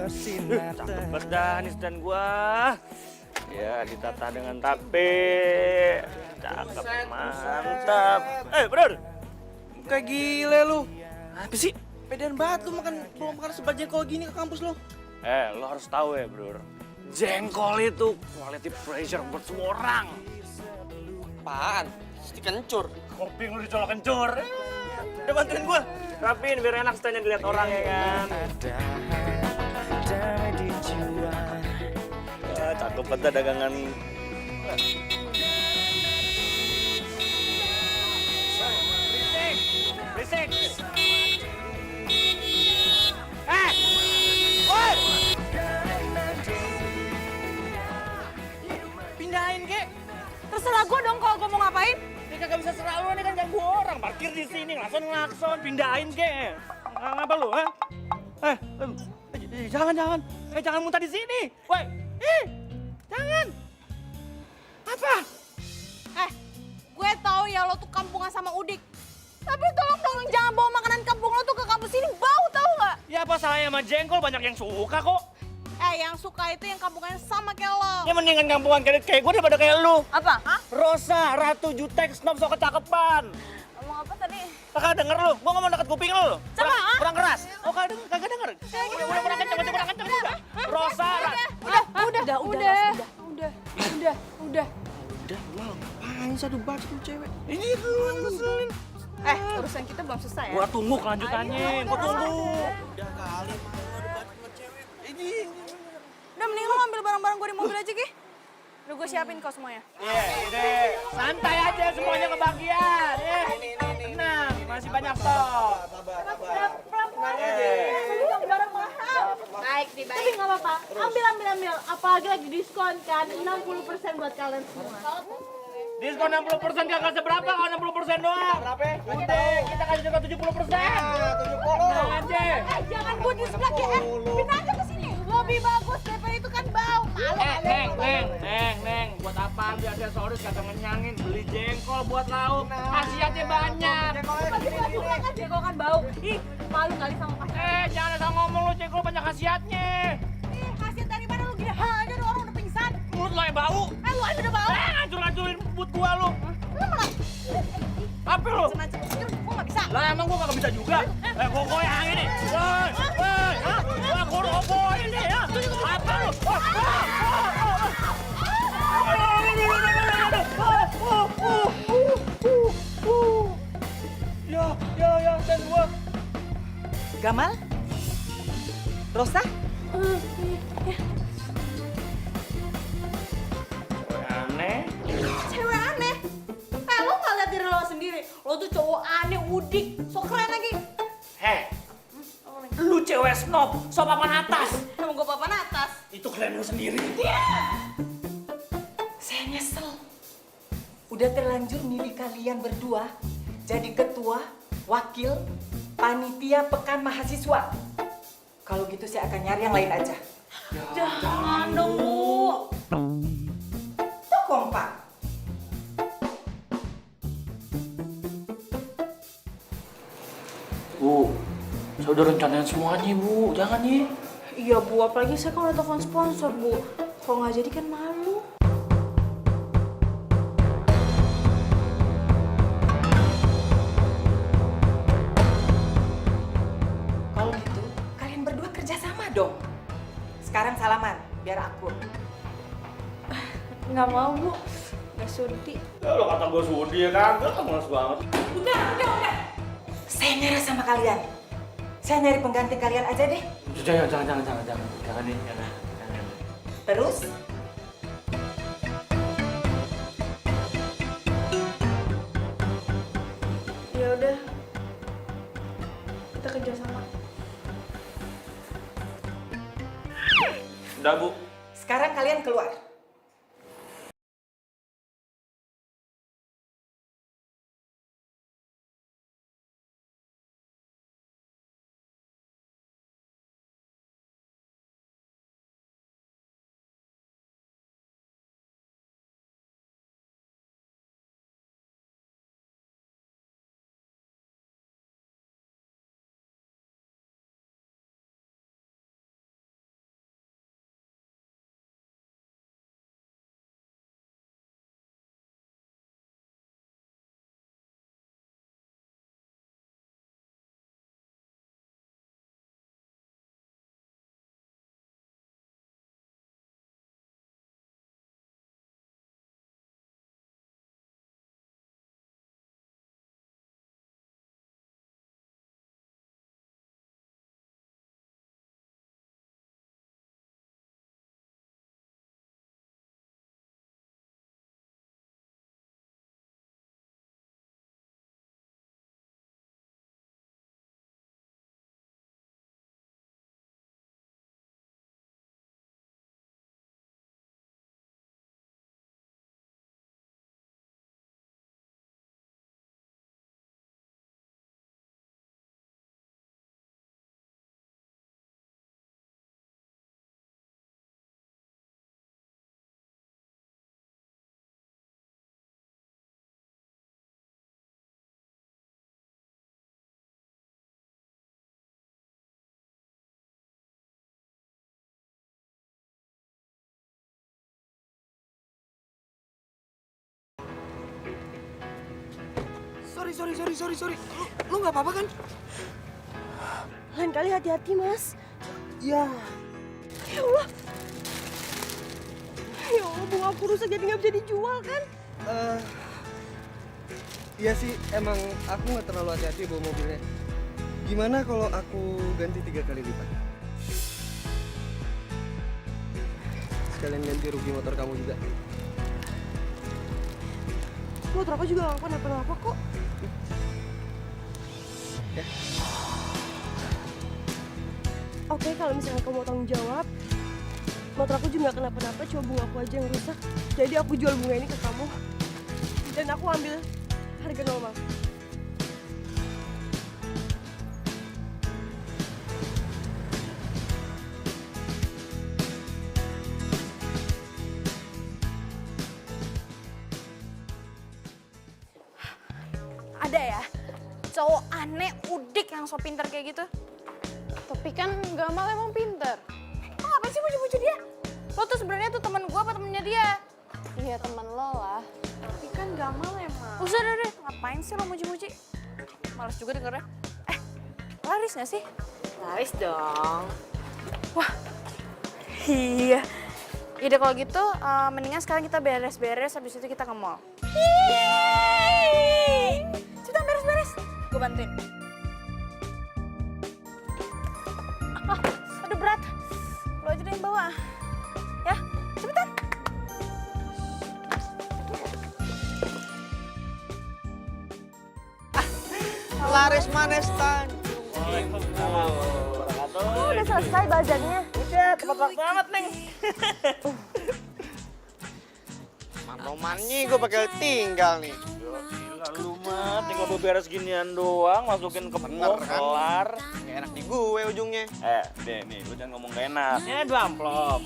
Cakep banget dah nih dan gua. Ya, ditata dengan tape. Cakep, mantap. Bro. Kayak gile lu. Apa sih? Pedean banget lu bawa makan sebagian kau gini ke kampus lu. Lo harus tahu ya, bro. Jengkol itu quality pressure buat semua orang. Apaan? Mesti kencur. Kopi lu dicolok kencur. Udah bantuin gua. Rapiin biar enak setanya dilihat orang ya kan. Cakep banget dagangan. Berisik. Woi! Pindahin, Kek. Terserah gue dong kalau gue mau ngapain. Ini kagak bisa serah lu, ini kan ganggu orang. Parkir di sini, ngelakson. Pindahin, Kek. Ngapa lu, ha? Jangan muntah di sini. Woi, jangan. Apa? Gue tahu ya lo tuh kampungan sama Udik. Tapi tolong jangan bawa makanan kampung lo tuh ke kampus ini, bau tahu nggak? Ya apa salahnya sama jengkol, banyak yang suka kok. Yang suka itu yang kampungan sama kayak lo. Ya mendingan kampungan kayak gue daripada kayak lu. Apa? Hah? Rosa, Ratu Jutek, Snob, so kecakepan. Ngomong apa tadi? Kakak denger lu, gua ngomong deket kuping lu. Coba, Kurang keras. Oh, kagak denger. Udah kurang kenceng udah. Rosa, Udah. Udah, mal. Ngapain satu bacot lu cewek? ini lu yang ngeselin. Urusan kita belum selesai ya? Gua tunggu kelanjutannya, gua tunggu. Udah kali mau debat sama cewek. Ini. Udah mending lo ambil barang-barang gue di mobil aja, Ki. Udah gue siapin kau semuanya. Iya, udah. Santai aja semuanya kebagian. Tenang, masih banyak stok. Pelan-pelan aja. Beli barang mahal. Baik, tapi nggak apa-apa. Ambil. Apalagi lagi diskon kan, 60% buat kalian semua. Diskon 60% kagak seberapa, kalau 60% doang. Berapa? Udah, kita kasih juga 70%. 70. Tenang aja. Jangan gue di sebelah ya. Pindah aja ke sini. Lebih bagus daripada itu kan bau. Neng, buat apaan dia ada sorus kagak ngenyangin, beli jengkol buat lauk, khasiatnya banyak. Jengkol kan bau. Ih, malu kali sama pasien. Jangan asal ngomong lu, jengkol banyak khasiatnya. Ih, khasiat dari mana lu gini? Aja ada orang udah pingsan. Mulut lo yang bau. Lu aja udah bau. Hancur-hancurin but gua lu. Lu malah Apa lu? macem-macem, gua nggak bisa. Lah emang gua kagak bisa juga. Gua goyang ini. Woi, gua roboh ini ya. Apa lu? Ya, dan gua. Gamal? Rosa? Aneh. Cewek aneh. Lo nggak lihat diri lo sendiri. Lo tuh cowok aneh, udik, so keren lagi. Lu cewek snob, so papan atas. Emang gue papan atas. Itu kalian lu sendiri. Saya nyesel. Udah terlanjur milih kalian berdua jadi ketua, wakil, panitia pekan mahasiswa. Kalau gitu saya akan nyari yang lain aja. Jangan dong, Bu. Tuh kompak. Bu, saya udah rencanain semuanya, Bu. Jangan ya. Iya, Bu. Apalagi saya kan udah telepon sponsor, Bu. Kalau nggak jadi kan malu. Kalau gitu, kalian berdua kerjasama dong. Sekarang salaman, biar akur. Nggak mau, Bu. Nggak sudi. Ya lo kata gue sudi ya kagak, males banget. Udah. Saya nyerah sama kalian. Saya nyari pengganti kalian aja deh. Jangan nih, jangan. Terus, Ya udah. Kita kerjasama. Udah, Bu. sekarang kalian keluar. sorry. Lu nggak apa-apa kan? Lain kali hati-hati, Mas. Ya. Ya Allah. Ya Allah, bunga aku rusak jadi nggak bisa dijual kan? Iya sih, emang aku nggak terlalu hati-hati bawa mobilnya. Gimana kalau aku ganti 3 kali lipat? Sekalian ganti rugi motor kamu juga. Motor aku juga nggak kenapa-napa kok. Ya. Oke, kalau misalnya kamu mau tanggung jawab, motor aku juga nggak kenapa-napa, cuma bunga aku aja yang rusak. Jadi aku jual bunga ini ke kamu, dan aku ambil harga normal. Ada ya, cowok aneh, udik yang so pinter kayak gitu. Tapi kan Gamal emang pinter. Lo ngapain sih muji-muji dia? Lo tuh sebenarnya tuh teman gua apa temennya dia? Iya teman lo lah. Tapi kan Gamal emang. Usah deh, ngapain sih lo muji-muji? Males juga dengernya. Laris gak sih? Laris dong. Wah, iya. Ide kalau gitu, mendingan sekarang kita beres-beres, habis itu kita ke mall. Yeay! Cepetan beres-beres, gue bantuin. Aduh berat, lo aja deh yang bawa. Ya, cepetan. Laris manis tan. Oh, udah selesai bazarnya. Udah, tepat waktu amat, Neng. Romannya gue bakal tinggal nih. Gila lu mah, tinggal beberes ginian doang, masukin ke Bener, pot, kan? kelar. Gak enak di gue ujungnya. Nih, lu jangan ngomong gak enak. Ini ada 2 amplop.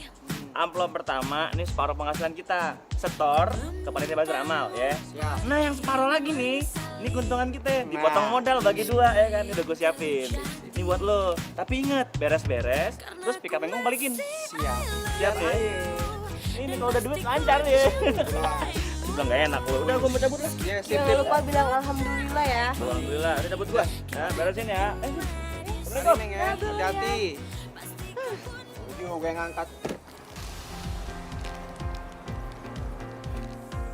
Amplop pertama, ini separuh penghasilan kita. Setor ke panitia bazar amal, ya. Siap. Nah, yang separuh lagi nih, ini keuntungan kita. Dipotong Nah. modal bagi 2, ya kan? Ini udah gue siapin. Ini buat lo. Tapi inget, beres-beres, terus pick up yang balikin. Siap. Siap ya? Ini kalau udah duit lancar ya. Dibilang gak enak lo. Udah, gue mau cabut lah. Ya, Jangan lupa bilang alhamdulillah ya. Alhamdulillah, udah cabut gua. Nah, beresin ya. Assalamualaikum. Neng ya, hati-hati. Ujung gue ngangkat.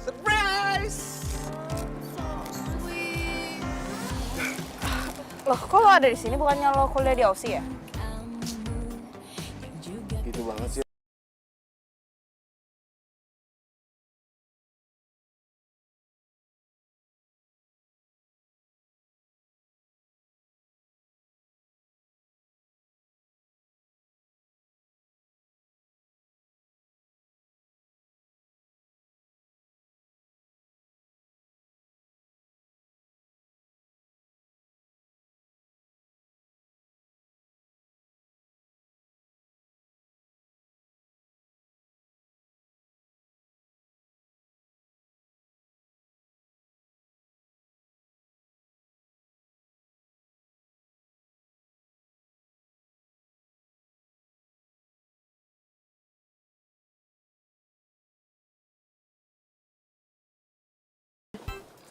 Surprise! Loh, kok lo ada di sini? Bukannya lo kuliah di Aussie ya? Gitu banget sih.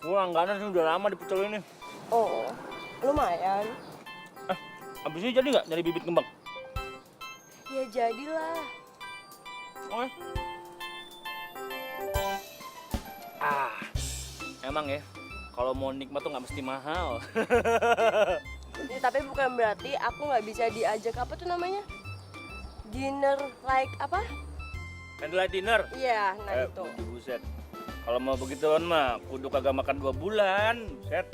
Gua langganan sih udah lama di pecel ini. Oh, lumayan. Abis ini jadi nggak nyari bibit kembang? Ya jadilah. Oke. Emang ya, kalau mau nikmat tuh nggak mesti mahal. Ya, tapi bukan berarti aku nggak bisa diajak apa tuh namanya? Dinner like apa? Candlelight dinner. Iya, nah itu. Buset. Kalau mau begituan mah, kudu kagak makan 2 bulan. Set.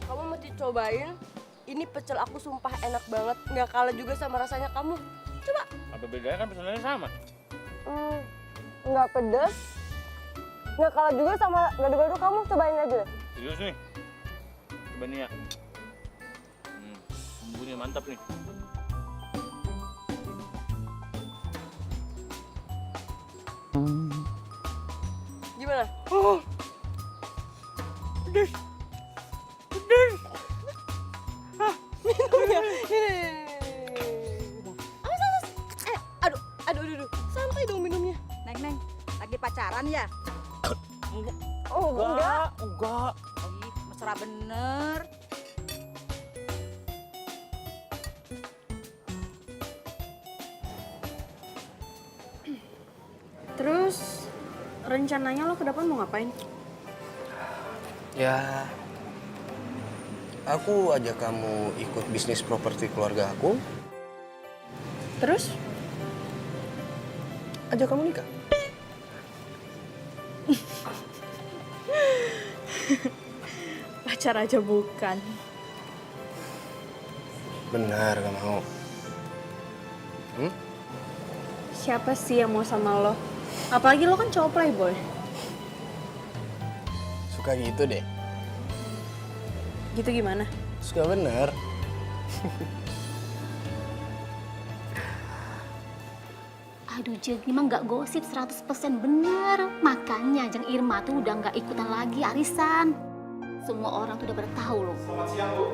Kamu mesti cobain. Ini pecel aku sumpah enak banget. Nggak kalah juga sama rasanya kamu. Coba. Apa bedanya kan pesanannya sama? Nggak pedes. Nggak kalah juga sama gado-gado kamu. Cobain aja deh. Serius nih. Coba nih ya. Bumbunya mantap nih. Gimana? Pedes. Pedes. Minum ya. Ini. Awas, awas. Aduh. pacaran ya? Oh, enggak. Enggak. Ih, mesra bener. Terus rencananya lo ke depan mau ngapain? Ya, aku ajak kamu ikut bisnis properti keluarga aku. Terus? Ajak kamu nikah. Pacar aja bukan. Benar, gak mau. Siapa sih yang mau sama lo? Apalagi lo kan cowok playboy. Suka gitu deh. Gitu gimana? Suka bener. Aduh Jeng, ini mah nggak gosip 100% bener. Makanya Jeng Irma tuh udah nggak ikutan lagi arisan. Semua orang tuh udah pada tahu loh. Selamat siang, Bu.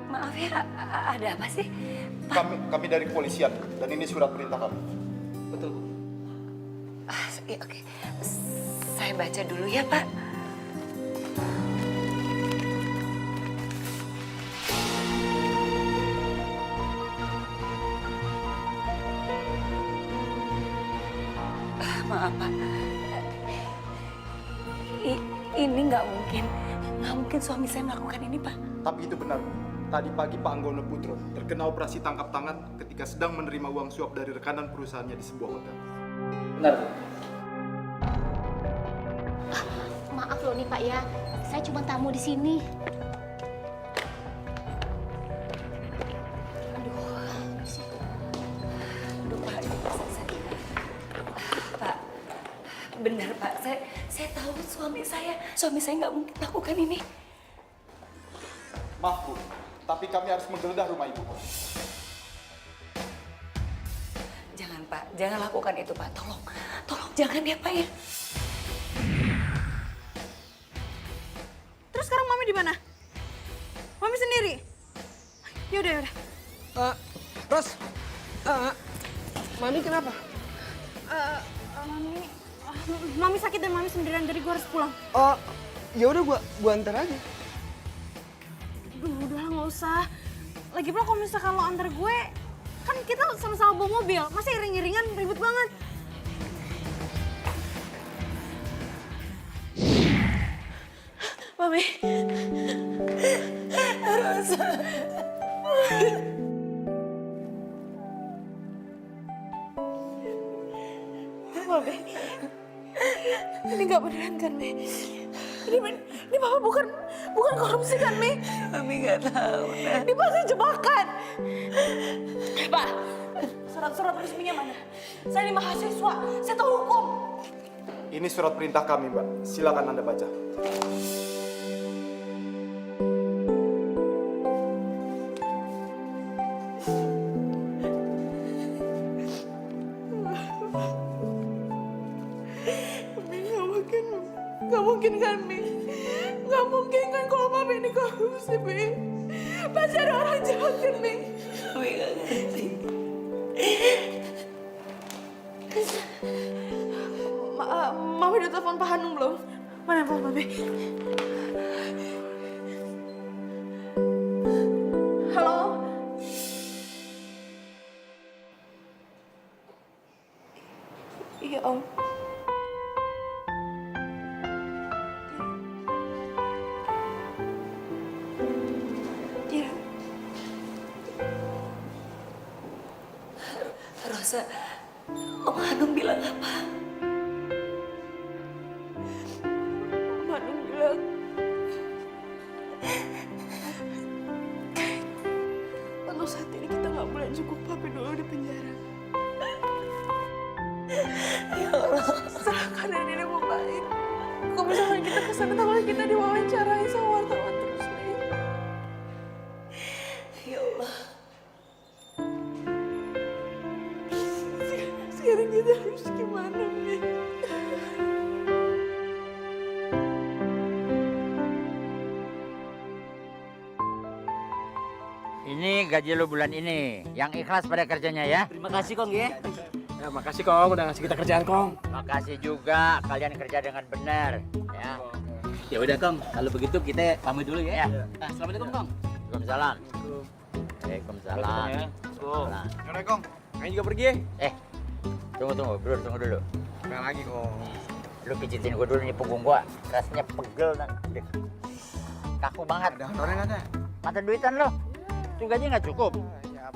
Maaf ya, ada apa sih? Kami dari kepolisian dan ini surat perintah kami. Betul. Ya, oke. Saya baca dulu ya, Pak. Maaf, Pak. Ini nggak mungkin. Nggak mungkin suami saya melakukan ini, Pak. Tapi itu benar, Bu. Tadi pagi Pak Anggono Putro terkena operasi tangkap tangan ketika sedang menerima uang suap dari rekanan perusahaannya di sebuah hotel. Benar, Bu. Maaf loh nih Pak ya, saya cuma tamu di sini. Aduh, Pak, ini Pak, benar Pak. Saya tahu suami saya nggak mungkin lakukan ini. Maaf, Bu. Tapi kami harus menggeledah rumah Ibu. Jangan Pak, jangan lakukan itu Pak. Tolong jangan ya Pak ya. Terus sekarang Mami di mana? Mami sendiri. Yaudah. Ros, Mami kenapa? Mami sakit dan Mami sendirian, jadi gue harus pulang. Oh, ya udah gua antar aja. Udah nggak usah. Lagi pula kalau misalkan lo antar gue, kan kita sama-sama bawa mobil. Masa iring-iringan ribet banget. Mami. Rosa. Mami. Ini nggak beneran kan, Mi? Ini Papa bukan korupsi kan, Mi? Mami nggak tahu. Nah. Ini pasti jebakan. Pak, surat-surat resminya mana? Saya ini mahasiswa, saya tahu hukum. Ini surat perintah kami, Mbak. Silakan Anda baca. Gak mungkin kan, Mi? Gak mungkin kan kalau Mami ini korupsi, Mi? Pasti ada orang jahat kan, Mi? Mami nggak ngerti. Mami udah telepon Pak Hanung belum? Mana telepon Mami? Halo? Iya, Om. Iya. Rosa, Om Hanung bilang apa? Om Hanung bilang untuk saat ini kita nggak boleh jenguk Papi dulu di penjara. Ya Allah, serahkan ini membaik. Kalau misalkan kita kesana, takutnya kita diwawancarai sama wartawan terus, Mi. Ya Allah. Sekarang kita harus gimana, Mi? Ini gaji lo bulan ini, yang ikhlas pada kerjanya ya. Terima kasih, Kong ya. Ya, makasih Kong udah ngasih kita kerjaan Kong. Makasih juga kalian kerja dengan benar. Ya. Ya udah Kong, kalau begitu kita pamit dulu ya. Nah, assalamualaikum Kong. Waalaikumsalam. Waalaikumsalam. Waalaikumsalam. Yaudah Kong, kayaknya juga pergi ya. Tunggu, Bro, tunggu dulu. Nggak lagi Kong. Lu pijitin gua dulu nih punggung gua. Rasanya pegel dan kaku banget. Ada honornya nggak ada? Mata duitan lo. Itu gaji nggak cukup. Ya,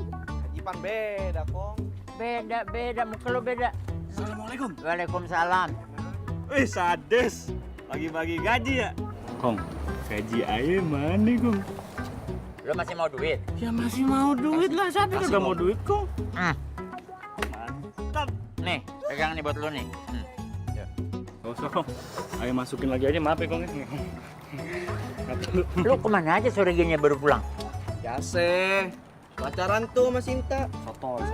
hajipan beda Kong. Beda, muka lo beda. Assalamualaikum. Waalaikumsalam. Wih, sadis. Bagi-bagi gaji ya? Kong, gaji aja mana Kong? Lo masih mau duit? Ya masih mau duit lah, siapa yang gak mau duit Kong? Mantap. Nih, pegang nih buat lo nih. Gak usah Kong, ayo masukin lagi aja, maaf ya Kong. Lu kemana aja sore gini baru pulang? Biasa. Pacaran tuh sama Sinta. Sotoy.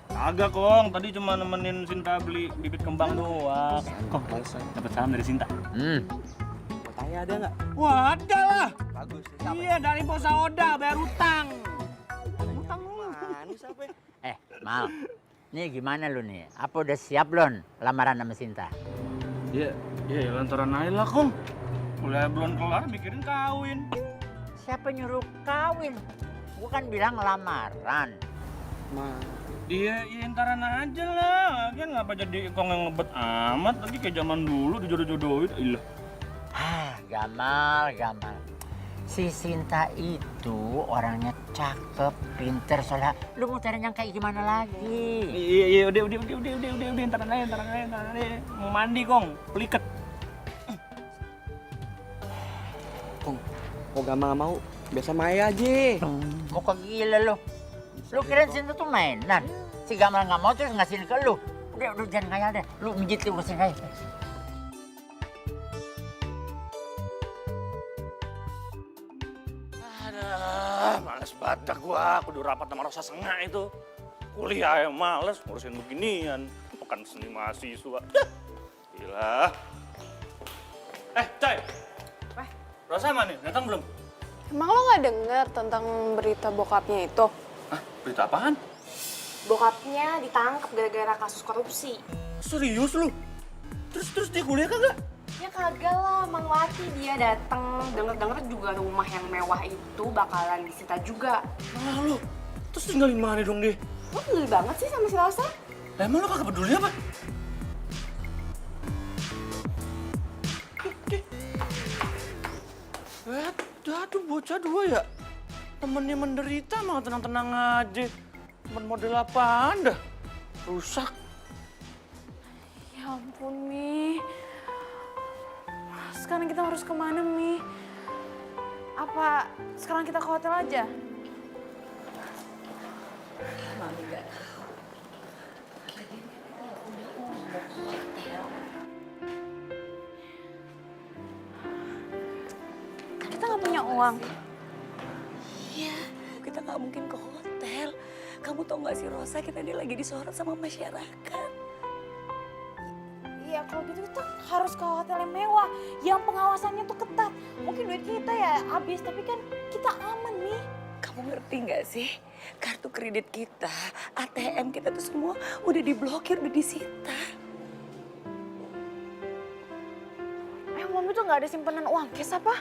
Kagak Kong, tadi cuma nemenin Sinta beli bibit kembang doang. Kong, dapat salam dari Sinta. Mau tanya ada nggak? Wah, ada lah. Bagus. Iya, dari Posa Oda, bayar utang. Utang mana siapa? Mal, nih gimana lu nih? Apa udah siap belum lamaran sama Sinta? Iya, lantaran aja lah Kong. Udah belum kelar, mikirin kawin. Siapa nyuruh kawin? Gua kan bilang lamaran. Iya, ntaran aja lah. Lagian ngapa jadi Kong yang ngebet amat lagi kayak zaman dulu dijodoh-jodohin. Ilah. Gamal. Si Sinta itu orangnya cakep, pinter, soalnya lu mau cari yang kayak gimana lagi? Iya, udah, ntaran aja. Mau mandi Kong, peliket. Kong, kok gak mau? Biasa Maya aja. Kok gila lu? Lu kira Sinta tuh mainan? Si Gamal nggak mau terus ngasihin ke lu. Udah jangan ngayal deh. Lu mijit lu urusin aja. Males banget gua, kudu rapat sama Rosa Sengak itu. Kuliah yang males, ngurusin beginian. Bukan seni mahasiswa. Gila. Coy. Rosa mana nih? Datang belum? Emang lo nggak denger tentang berita bokapnya itu? Hah? Berita apaan? Bokapnya ditangkap gara-gara kasus korupsi. Serius lu? Terus dia kuliah kagak? Ya kagak lah, Mang Wati dia datang. Denger-denger juga rumah yang mewah itu bakalan disita juga. Nah lu, terus tinggalin mana dong deh? Lo peduli banget sih sama si Rosa? Lah emang lu kagak peduli apa? Aduh bocah dua ya? Temennya menderita malah tenang-tenang aja. Temen model apaan dah? Rusak. Ya ampun, Mi. Sekarang kita harus kemana, Mi? Apa sekarang kita ke hotel aja? Mami gak tahu. Kita nggak punya uang. Iya, kita nggak mungkin ke hotel. Kamu tau nggak sih Rosa, kita ini lagi disorot sama masyarakat. Iya, kalau gitu kita harus ke hotel yang mewah, yang pengawasannya tuh ketat. Mungkin duit kita ya habis, tapi kan kita aman, Mi. Kamu ngerti nggak sih? Kartu kredit kita, ATM kita tuh semua udah diblokir, udah disita. Mami tuh nggak ada simpanan uang cash apa?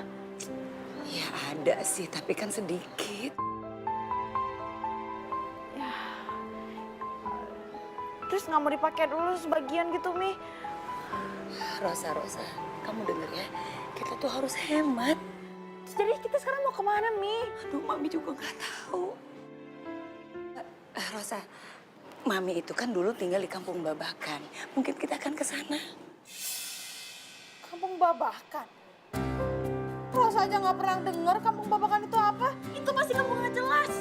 Ya ada sih, tapi kan sedikit. Ya. Terus nggak mau dipakai dulu sebagian gitu, Mi? Rosa, kamu denger ya, kita tuh harus hemat. Jadi kita sekarang mau kemana, Mi? Aduh, Mami juga nggak tahu. Rosa, Mami itu kan dulu tinggal di Kampung Babakan. Mungkin kita akan ke sana. Kampung Babakan? Rosa aja nggak pernah denger Kampung Babakan itu apa? Itu pasti kampung nggak jelas.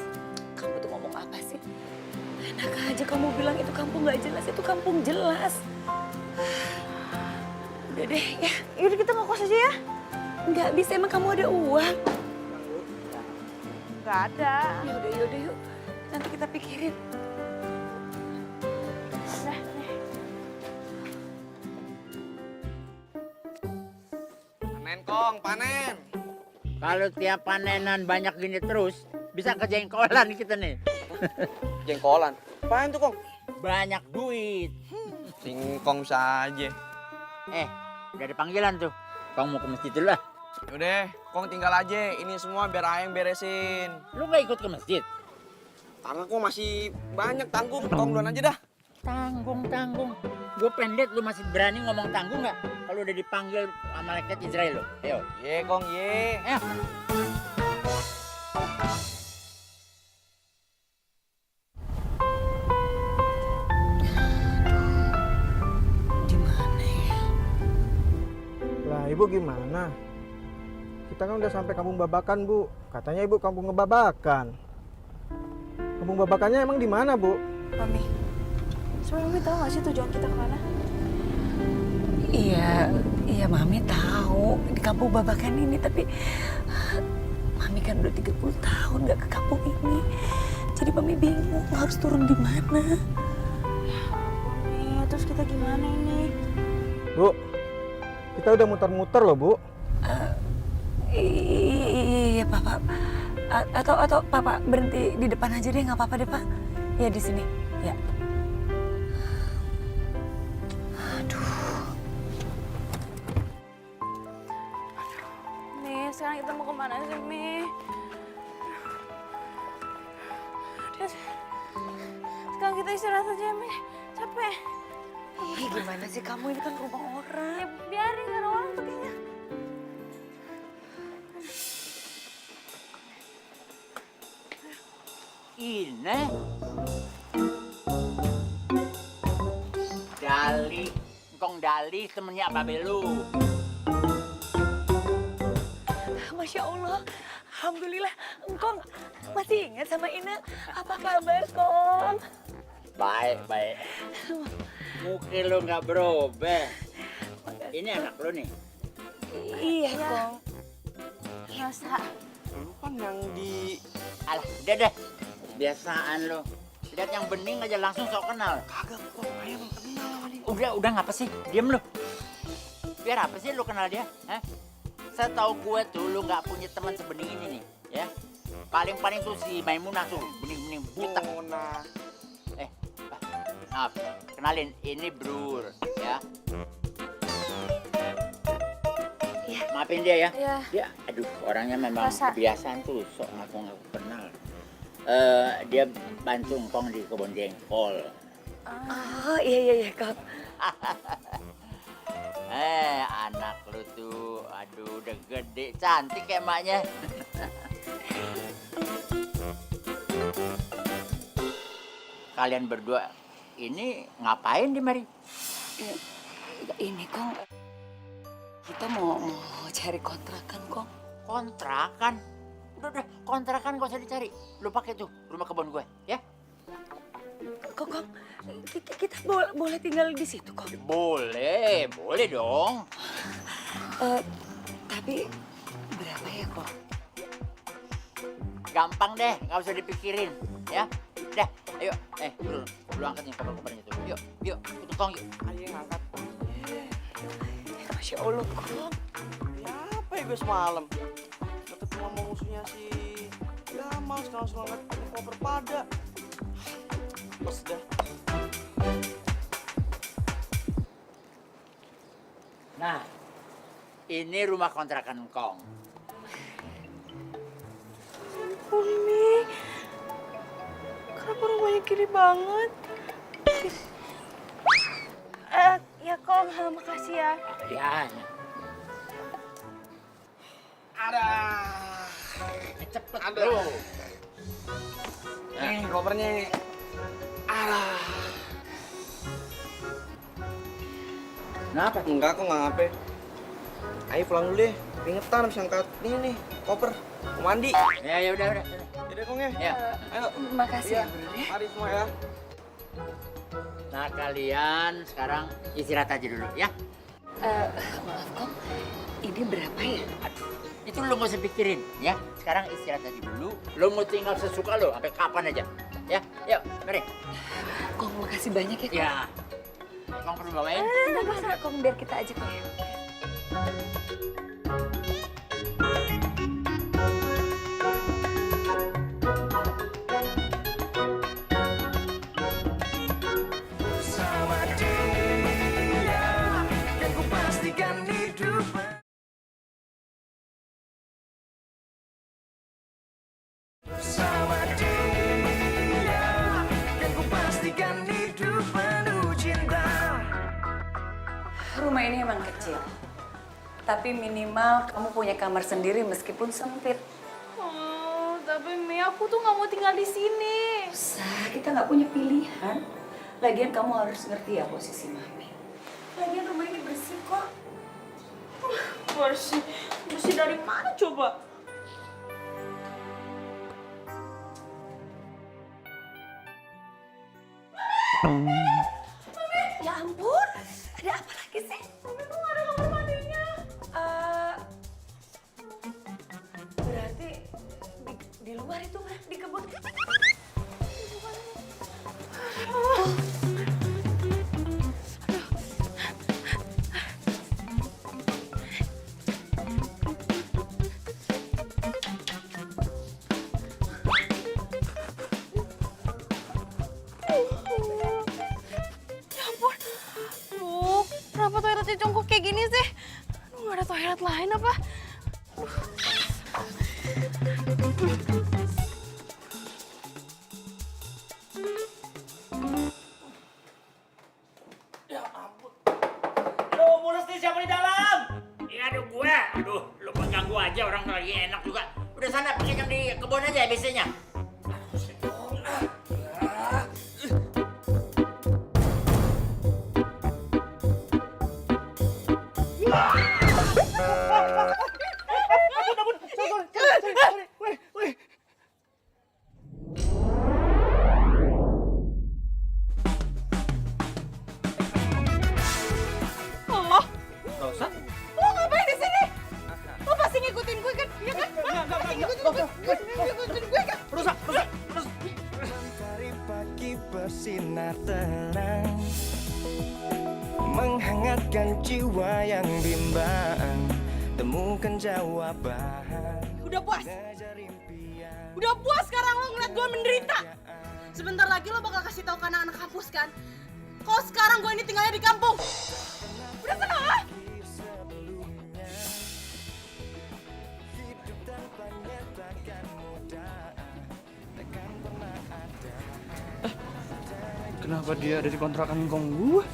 Kamu tuh ngomong apa sih? Enak aja kamu bilang itu kampung nggak jelas, itu kampung jelas. Udah deh ya. Yaudah kita ngekos aja ya. Nggak bisa, emang kamu ada uang? Nggak ada. Yaudah yuk. Nanti kita pikirin. Nah, nih. Panen Kong, panen. Kalau tiap panenan banyak gini terus, bisa kejengkolan kita nih. Jengkolan. Apaan tuh Kong? banyak duit. Singkong saja. Udah ada panggilan tuh. Kong mau ke masjid dulu lah. Udah, Kong tinggal aja. Ini semua biar Ayang beresin. Lu nggak ikut ke masjid? Karena Kong masih banyak tanggung. Kong duluan aja dah. Tanggung. Gue pendek, lu masih berani ngomong tanggung nggak? Kalau udah dipanggil malaikat Israel lo. Ayo. Ye, Kong, ye. Ayo. Gimana ya? Lah ibu gimana? Kita kan udah sampai Kampung Babakan bu. Katanya ibu Kampung Ngebabakan. Kampung Babakannya emang di mana bu? Mami, sebenarnya Mami tahu nggak sih tujuan kita kemana? Iya Mami tahu di Kampung Babakan ini, tapi Mami kan udah 30 tahun nggak ke kampung ini. Jadi Mami bingung harus turun di mana. Iya, terus kita gimana ini? Bu, kita udah muter-muter loh bu. Iya Papa. Atau Papa berhenti di depan aja deh, nggak apa-apa deh Pak. Ya di sini. Ya. Mi, sekarang kita mau kemana sih, Mi? Sekarang kita istirahat aja, Mi. Capek. Gimana sih kamu, ini kan rumah orang. Ya biarin, gak ada orang tuh kayaknya. Ini Dali, Engkong Dali temennya Babe lu. Masya Allah, Alhamdulillah, Engkong masih ingat sama Ina. Apa kabar, Kong? Baik. Mungkin lu nggak berubah. Ini anak lu nih. Iya, Kong. Masa? Lu kan yang di... Alah, udah deh. Biasaan lo. Lihat yang bening aja langsung sok kenal. Kagak, Kong. Ayang kenal sama dia. Udah ngapa sih? Diem lu. Biar apa sih lu kenal dia? Hah? Setahu gue tuh lu nggak punya teman sebening ini nih, ya. Paling tuh si Maimunah tuh, bening-bening butek. Mona. Maaf, kenalin, ini Brur, ya. Maafin dia ya. Iya. Dia, aduh, orangnya memang Masa? kebiasaan tuh, sok ngaku-ngaku kenal. Dia bantu Engkong di kebun jengkol. Oh, iya, Kong. Anak lu tuh, aduh udah gede, cantik kayak emaknya. Kalian berdua ini ngapain di mari? Ini, Kong, kita mau cari kontrakan, Kong. Kontrakan? Udah, kontrakan gak usah dicari. Lu pakai tuh rumah kebun gue, ya? Kong, kita boleh tinggal di situ, Kong. Boleh dong. Tapi berapa ya, Kong? Gampang deh, nggak usah dipikirin, ya. Dah, ayo, lu angkat nih koper-kopernya tuh. Yuk, ikut Kong yuk. Ayang angkat. Masya Allah, Kong. Apa ya gue semalam? Ketemu sama musuhnya si Gamal, sekarang langsung angkat koper pada. Bos dah. Nah, ini rumah kontrakan Kong. Umi, kenapa rumahnya kiri banget? Ya Kong, makasih ya. Ya. Ada. Cepet Ada. bro. Nih kopernya. Alah. Kenapa? Enggak, kok nggak ngapain. Ayo pulang dulu deh. Keringetan habis angkat ini nih koper. Mau mandi. Ya udah. Jadi Kong ya. Ya. Ayo. Makasih Iya. ya, Bro. Mari semua ya. Nah kalian sekarang istirahat aja dulu ya. Maaf, Kong. Ini berapa ya? Aduh, itu lo nggak usah pikirin ya. Sekarang istirahat aja dulu. Lo mau tinggal sesuka lo sampai kapan aja. Ya, yuk, mari. Kong, makasih banyak ya, Kong. Ya. Kong perlu bawain? Enggak masalah, Kong. Biar kita aja, Kong. Rumah ini emang kecil. Tapi minimal kamu punya kamar sendiri meskipun sempit. Oh, tapi Mi, aku tuh nggak mau tinggal di sini. Usah, kita nggak punya pilihan. Lagian kamu harus ngerti ya posisi Mami. Lagian rumah ini bersih kok. Bersih? Bersih dari mana coba? Ya ampun, ada apa lagi sih? Mami tuh nggak ada kamar mandinya. Berarti di luar itu kan, di kebun. Kenapa toiletnya congkok kayak gini sih? Aduh, nggak ada toilet lain apa? Aduh, mulus nih siapa di dalam? Ya aduh gue. Aduh, lu pengganggu aja orang lagi enak juga. Udah sana pakai yang di kebun aja biasanya. Rosa? Lo ngapain di sini? Lo pasti ngikutin gue kan? Iya kan? Ngikutin gue kan? Rosa! Mentari pagi bersinar terang, menghangatkan jiwa yang bimbang. Temukan jawaban. Udah puas? Ngejar impian. Udah puas sekarang lo ngeliat gue menderita? Sebentar lagi lo bakal kasih tahu ke anak-anak kampus kan? Kalau sekarang gue ini tinggalnya di kampung. Udah tenang ah? Hidup tanpanya takkan mudah, takkan pernah ada. Kenapa dia ada di kontrakan kong gue?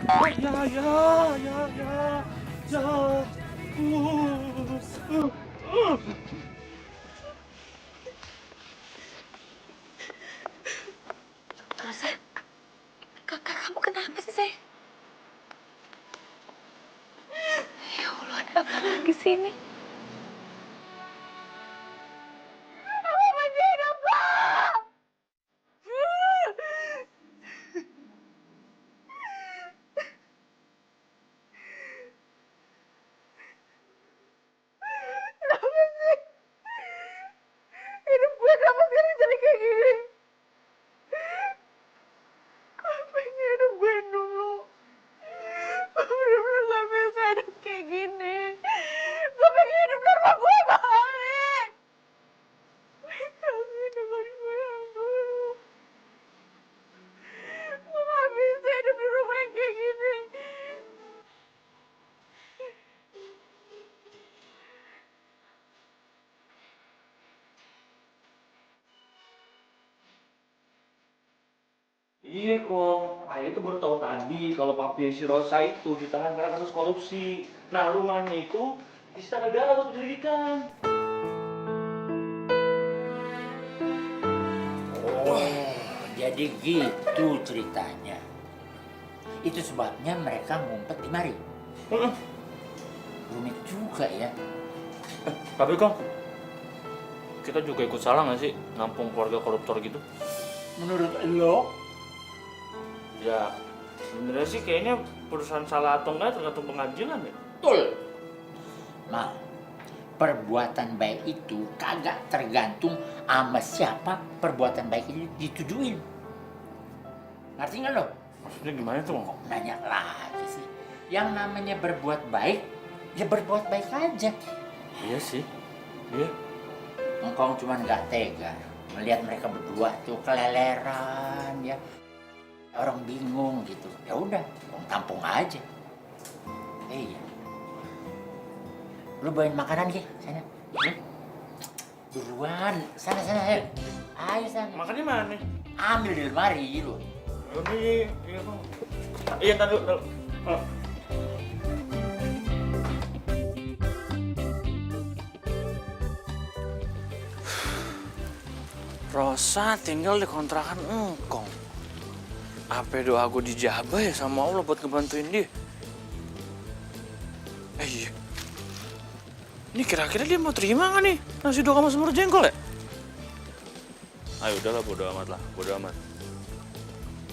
Oh, ya. Rosa, kakak kamu kenapa sih, sayang? Ya Allah, ada apa lagi sih ini? Aku benci hidupku! Kenapa sih? Hidup gue kenapa sekarang jadi kayak gini? Gue pengen hidup gue dulu. Gue bener-bener gak bisa hidup kayak gini. Gue pengen hidup normal gue balik. Kasih dengerin gue yang dulu. Gue gak bisa hidup di rumah yang kayak gini. Iya kong, ayah itu baru tahu tadi kalau papi si Rosa itu ditahan karena kasus korupsi. Nah rumahnya itu disita negara untuk penyelidikan. Oh, jadi gitu ceritanya. Itu sebabnya mereka ngumpet di mari. Rumit juga ya. Tapi kong, kita juga ikut salah nggak sih nampung keluarga koruptor gitu? Menurut lo? Ya, sebenarnya sih kayaknya perusahaan salah atau enggak tergantung pengadilan ya. Betul. Nah, perbuatan baik itu kagak tergantung sama siapa perbuatan baik itu ditujuin. Ngerti nggak lo? Maksudnya gimana tuh? Kok nanya lagi sih? Yang namanya berbuat baik, ya berbuat baik aja. Iya sih, iya. Engkong cuma nggak tega melihat mereka berdua tuh keleleran ya. Orang bingung gitu. Ya udah, tampung aja. Iya. Lu bawain makanan ke sana. Buruan, sana ayo. Ayo sana. Makannya mana? Ambil di lemari lu. Iya, Bang. Iya, tadi dulu. Rosa tinggal di kontrakan engkong. Apa doa gue dijabah ya sama Allah buat ngebantuin dia? Iya. Ini kira-kira dia mau terima nggak nih nasi 2 sama semur jengkol ya? Ayo udahlah, bodo amat lah, bodo amat.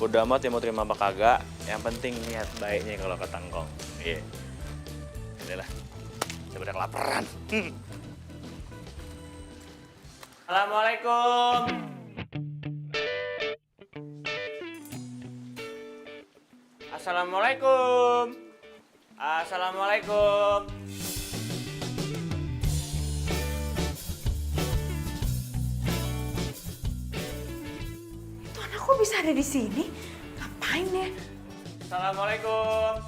Bodo amat ya mau terima apa kagak, yang penting niat baiknya kalau kata engkong. Iya. Inilah, saya udah kelaparan. Assalamualaikum. Assalamualaikum. Assalamualaikum. Tuh anak kok bisa ada di sini? Ngapain ya? Assalamualaikum.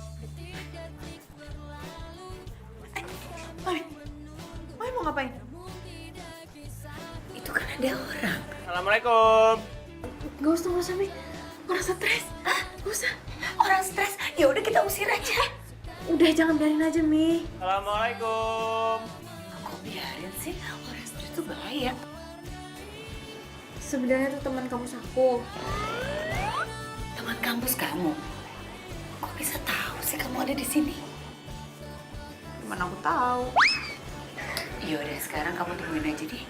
Mami, Mami mau ngapain? Itu kan ada orang. Assalamualaikum. Gak usah, Mi. Orang stres. Gak usah. Orang stres. Ya udah kita usir aja. Udah, jangan biarin aja, Mi. Assalamualaikum. Kok biarin sih? Orang stres itu bahaya. Sebenarnya itu teman kampus aku. Teman kampus kamu. Kok bisa tahu sih kamu ada di sini? Gimana aku tahu? Yaudah, sekarang kamu tungguin aja deh.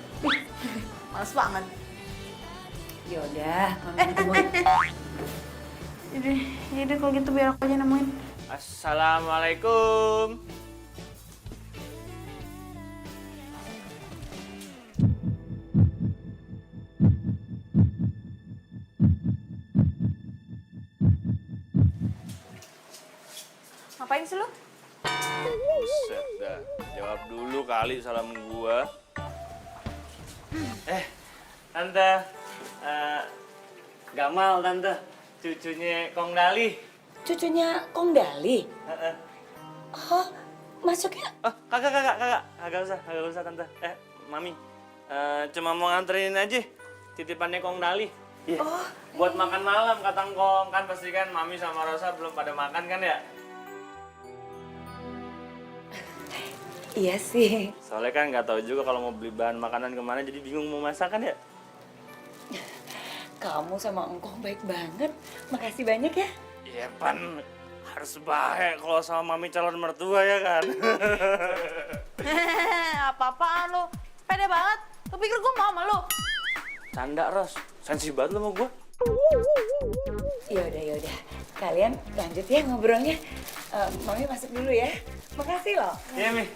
Males banget. Yaudah, mami tungguin. Jadi kalau gitu biar aku aja nemuin. Assalamualaikum. Ngapain sih lu? Buset dah, jawab dulu kali salam gua. Tante, Gamal tante, cucunya Kong Dali. Cucunya Kong Dali? Oh, masuk ya? Oh, kagak usah tante. Mami, cuma mau nganterin aja titipannya Kong Dali. Iya. Oh, Buat makan malam kata Kong, kan pasti kan Mami sama Rosa belum pada makan kan ya? iya sih. Soalnya kan nggak tahu juga kalau mau beli bahan makanan kemana, jadi bingung mau masak kan ya? Kamu sama Engkong baik banget. Makasih banyak ya. Iya pan, harus baik kalau sama Mami calon mertua ya kan? Apa-apaan lu? Pede banget. Lu pikir gue mau sama lu? Canda Ros, sensi banget lu sama gue. Yaudah. Kalian lanjut ya ngobrolnya. Mami masuk dulu ya. Makasih loh. Iya Mi.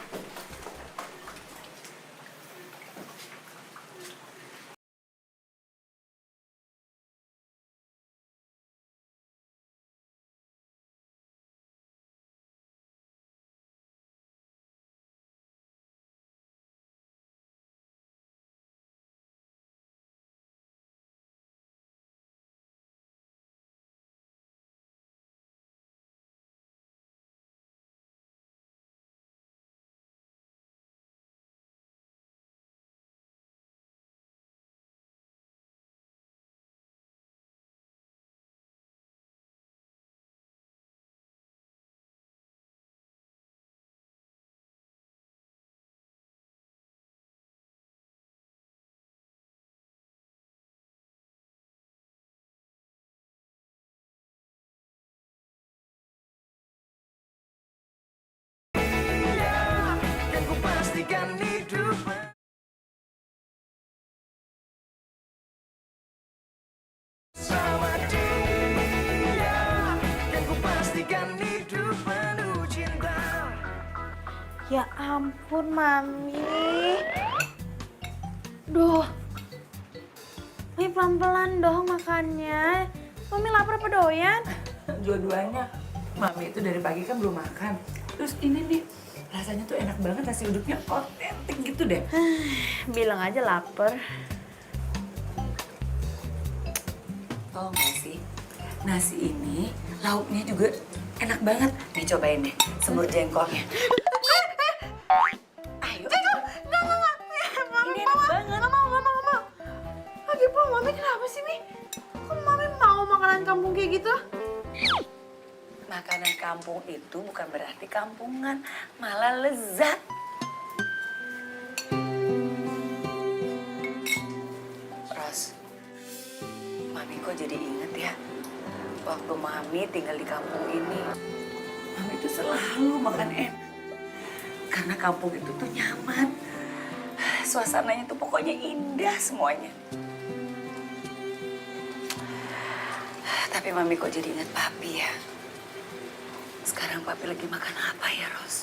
Dan ku pastikan hidup sama dia. Dan ku pastikan hidup penuh cinta. Ya ampun, Mami. Duh. Mami pelan-pelan dong makannya. Mami lapar apa doyan? Dua-duanya. Mami itu dari pagi kan belum makan. Terus ini nih, rasanya tuh enak banget, nasi uduknya otentik gitu deh. Bilang aja lapar. Tau gak sih, nasi ini lauknya juga enak banget. Nih cobain deh, semur jengkolnya. Ayo. Enggak. Ini enak banget. Nggak mau. Lagi pula Mami kenapa sih, Mi? Kok Mami mau makanan kampung kayak gitu? Makanan kampung itu bukan berarti kampungan, malah lezat. Ros, Mami kok jadi inget ya, waktu Mami tinggal di kampung ini, Mami itu selalu makan enak. Karena kampung itu tuh nyaman, suasananya tuh pokoknya indah semuanya. Tapi Mami kok jadi inget Papi ya? Sekarang Papi lagi makan apa ya, Ros?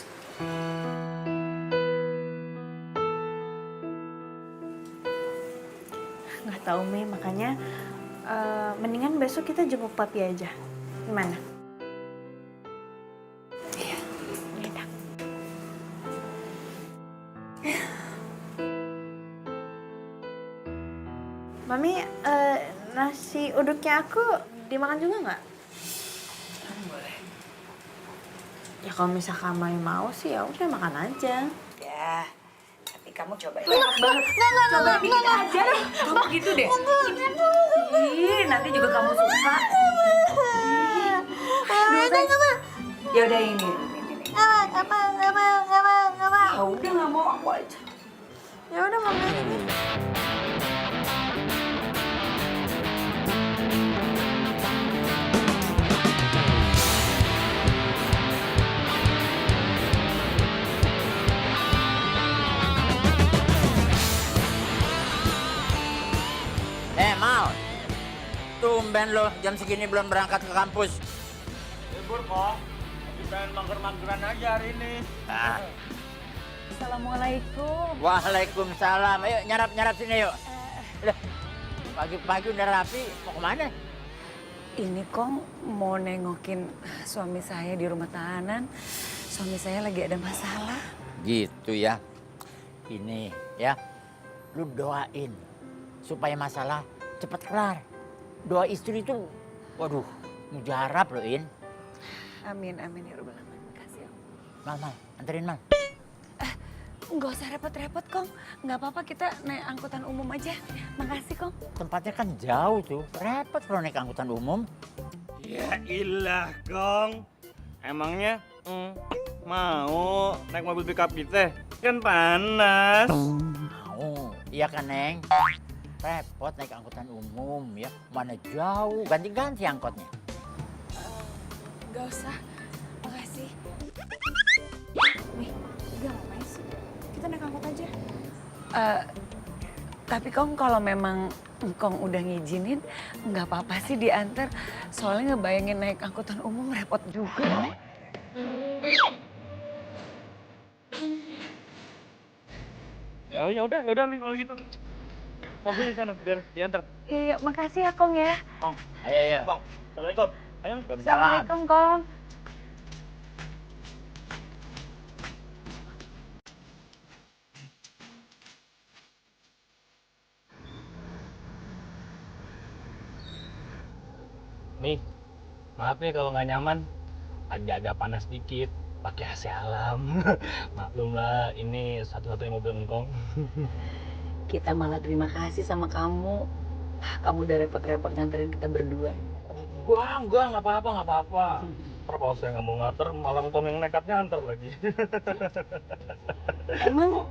Nggak tahu, Mi. Makanya mendingan besok kita jenguk Papi aja. Gimana? Iya. Yaudah. Mami, nasi uduknya aku dimakan juga nggak? Boleh. Ya kalau misalkan Mami mau sih ya udah makan aja. Ya, tapi kamu coba ya. Enak banget. Coba dikit aja. Kamu gitu deh. Ih, nanti juga kamu suka. Ya udah ini. Nggak mau. Ya udah nggak mau aku aja. Ya udah Mami ini. Mal, tumben lo jam segini belum berangkat ke kampus. Libur kok, tapi pengen mager-mageran aja hari ini. Ah. Assalamualaikum. Waalaikumsalam. Ayo nyarap-nyarap sini yuk. Loh, pagi-pagi udah rapi, mau kemana? Ini Kong mau nengokin suami saya di rumah tahanan. Suami saya lagi ada masalah. Gitu ya. Ini ya, lu doain supaya masalah cepat kelar. Doa istri itu, waduh, mujarab loh, In. Amin, amin ya Rabbal Alamin. Makasih ya. Mal, anterin Mal. Nggak usah repot-repot Kong. Nggak apa-apa, kita naik angkutan umum aja. Makasih Kong. Tempatnya kan jauh tuh, repot kalau naik angkutan umum. Ya ilah, Gong. Emangnya mau naik mobil pickup kita? Kan panas. Mau, iya kan Neng? Repot naik angkutan umum ya, mana jauh, ganti-ganti angkotnya. Nggak usah. Makasih. Nih, udah ngapain sih? Kita naik angkot aja. Tapi Kong kalau memang Kong udah ngizinin, nggak apa-apa sih diantar. Soalnya ngebayangin naik angkutan umum repot juga. Ya udah nih kalau gitu. Mobil di sana biar diantar. Iya, makasih ya Kong ya. Kong. Ayo. Bang, Assalamualaikum. Ayo. Assalamualaikum Kong. Nih, maaf nih kalau nggak nyaman, agak panas dikit, pakai AC alam. Maklumlah, ini satu-satunya mobil engkong. Kita malah terima kasih sama kamu. Kamu udah repot-repot nganterin kita berdua. Enggak, nggak apa-apa. Ntar kalau saya nggak mau nganter, malah engkong yang nekat nganter lagi. Emang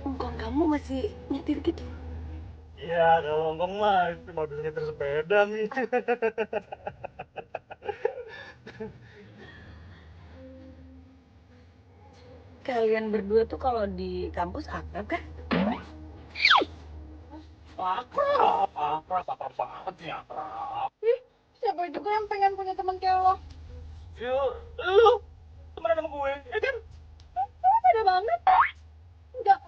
engkong kamu masih nyetir gitu? Ya, kalau engkong mah cuma bisa nyetir sepeda nih. Kalian berdua tuh kalau di kampus akrab kan? Akrab banget nih akrab. Ih, siapa juga yang pengen punya teman kayak lo? Ya, lu temenan sama gue, ya kan? Beda banget. Enggak.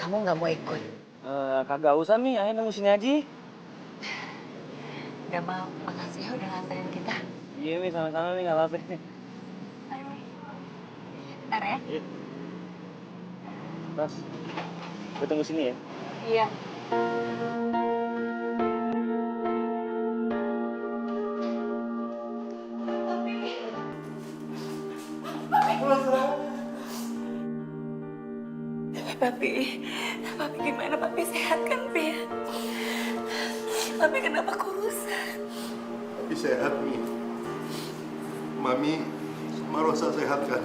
Kamu nggak mau ikut? Kagak usah Mi, ayo nunggu sini aja. Nggak mau. Makasih ya udah nganterin kita. Iya Mi, sama-sama Mi, nggak apa-apa. Bentar ya. Mas, gue tunggu sini ya. Iya. Papi gimana papi sehat kan, Pi? Papi kenapa kurusan? Papi sehat, Mi. Mami sama Rosa sehat kan?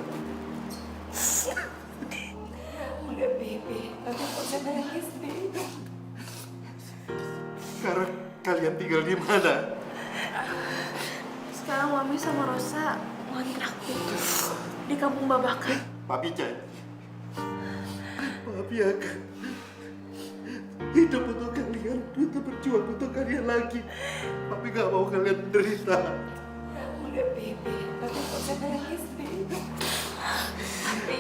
Udah, Pi. Papi gak usah nangis, Pi. Sekarang kalian tinggal di mana? Sekarang Mami sama Rosa ngontrak di Kampung Babakan. Papi janji. Papi akan hidup untuk kalian, untuk berjuang untuk kalian lagi. Papi gak mau kalian menderita. Udah, Pi. Papi gak usah nangis, Pi. Papi,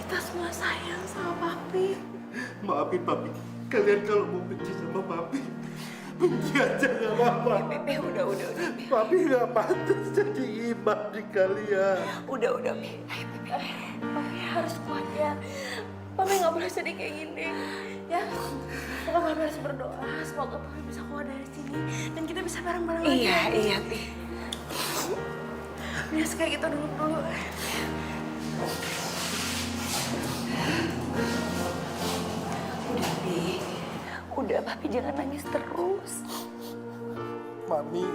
Kita semua sayang sama Papi. Maafin Papi. Kalian kalau mau benci sama Papi, benci aja gak apa-apa. Pi, udah, Pi. Papi gak pantas jadi imam di kalian. Udah, Pi. Ayo, Pi. Papi harus kuat ya. Papi nggak boleh sedih kayak gini. Ya, pokoknya Papi harus berdoa. Semoga Papi bisa keluar dari sini dan kita bisa bareng-bareng lagi. Iya, Pi. Ya, kayak kita dulu. Udah, Pi. Udah, Papi jangan nangis terus. Mami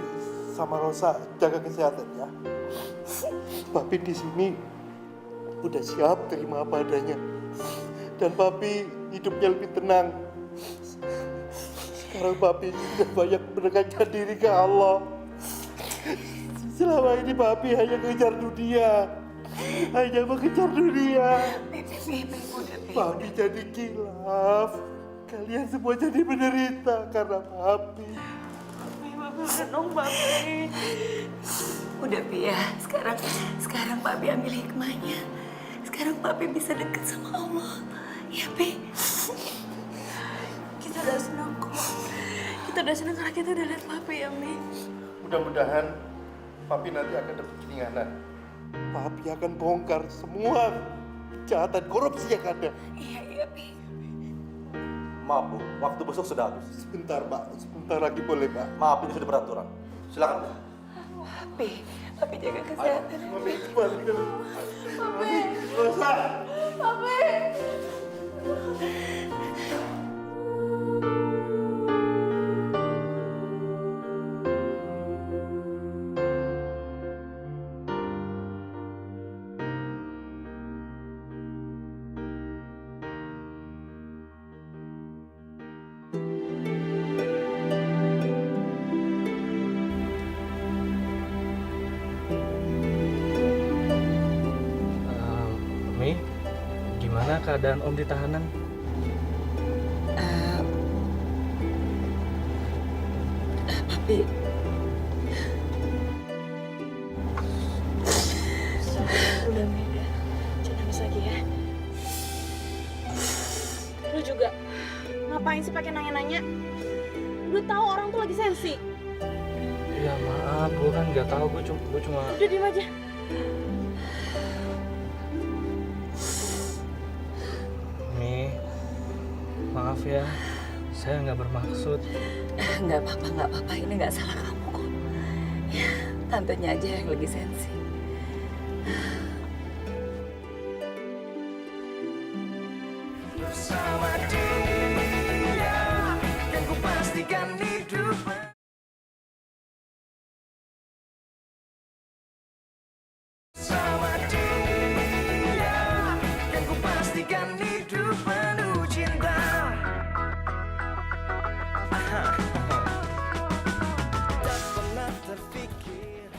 sama Rosa jaga kesehatan ya. Papi di sini udah siap terima apa adanya. Dan Papi hidupnya lebih tenang. Sekarang Papi sudah banyak mendekatkan diri ke Allah. Selama ini Papi hanya mengejar dunia. Hanya mengejar dunia. Papi jadi kilaf. Kalian semua jadi menderita karena Papi. Papi udah dong, Papi. Udah, Pi ya. Sekarang Papi ambil hikmahnya. Sekarang Papi bisa deket sama Allah. Ya, Pi. Kita udah senang kok. Kita udah senang karena kita udah lihat Papi ya, Mi. Mudah-mudahan Papi nanti akan dapat keringanan. Papi akan bongkar semua kejahatan korupsi yang ada. Iya, Pi. Maaf Bu, waktu besok sudah habis. Sebentar Pak, sebentar lagi boleh Pak. Maaf ini sudah beraturan. Silakan Bu. Papi jaga kesehatan. Papi balik dulu. Papi, Rosa. Papi. Mi, gimana keadaan Om di tahanan? Papi. Udah, Mi. Jangan nangis lagi ya. Lu juga ngapain sih pakai nanya-nanya? Lu tahu orang tuh lagi sensi. Ya maaf, gue kan nggak tahu. Gue cuma. Udah diem aja. Mi, maaf ya. Saya nggak bermaksud. Nggak apa-apa. Ini nggak salah kamu kok. Ya, tantenya aja yang lagi sensi. Bersama dia kan ku pastikan hidup. Bersama dia kan ku pastikan hidup penuh cinta. Tak pernah terfikir.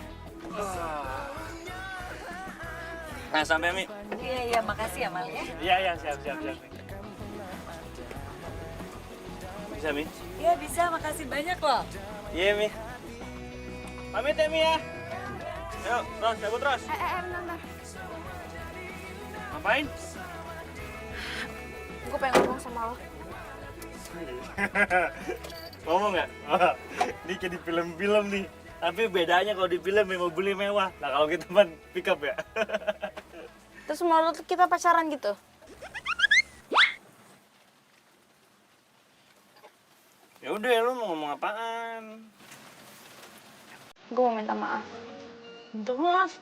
Nah, sampai Mi. Iya, makasih ya, Mal ya. Iya, siap. Bisa Mi? Iya, bisa. Makasih banyak loh. Iya Mi. Pamit ya Mi ya. Yuk, Ros, cabut Ros. Bentar. Ngapain? Gue pengen ngomong sama lo. Ngomong nggak? Ini kayak di film-film nih. Tapi bedanya kalau di film memang mobilnya mewah. Nah kalau kita kan pick up ya. Terus menurut kita pacaran gitu? Ya udah, lu mau ngomong apaan? Gue mau minta maaf. Minta maaf?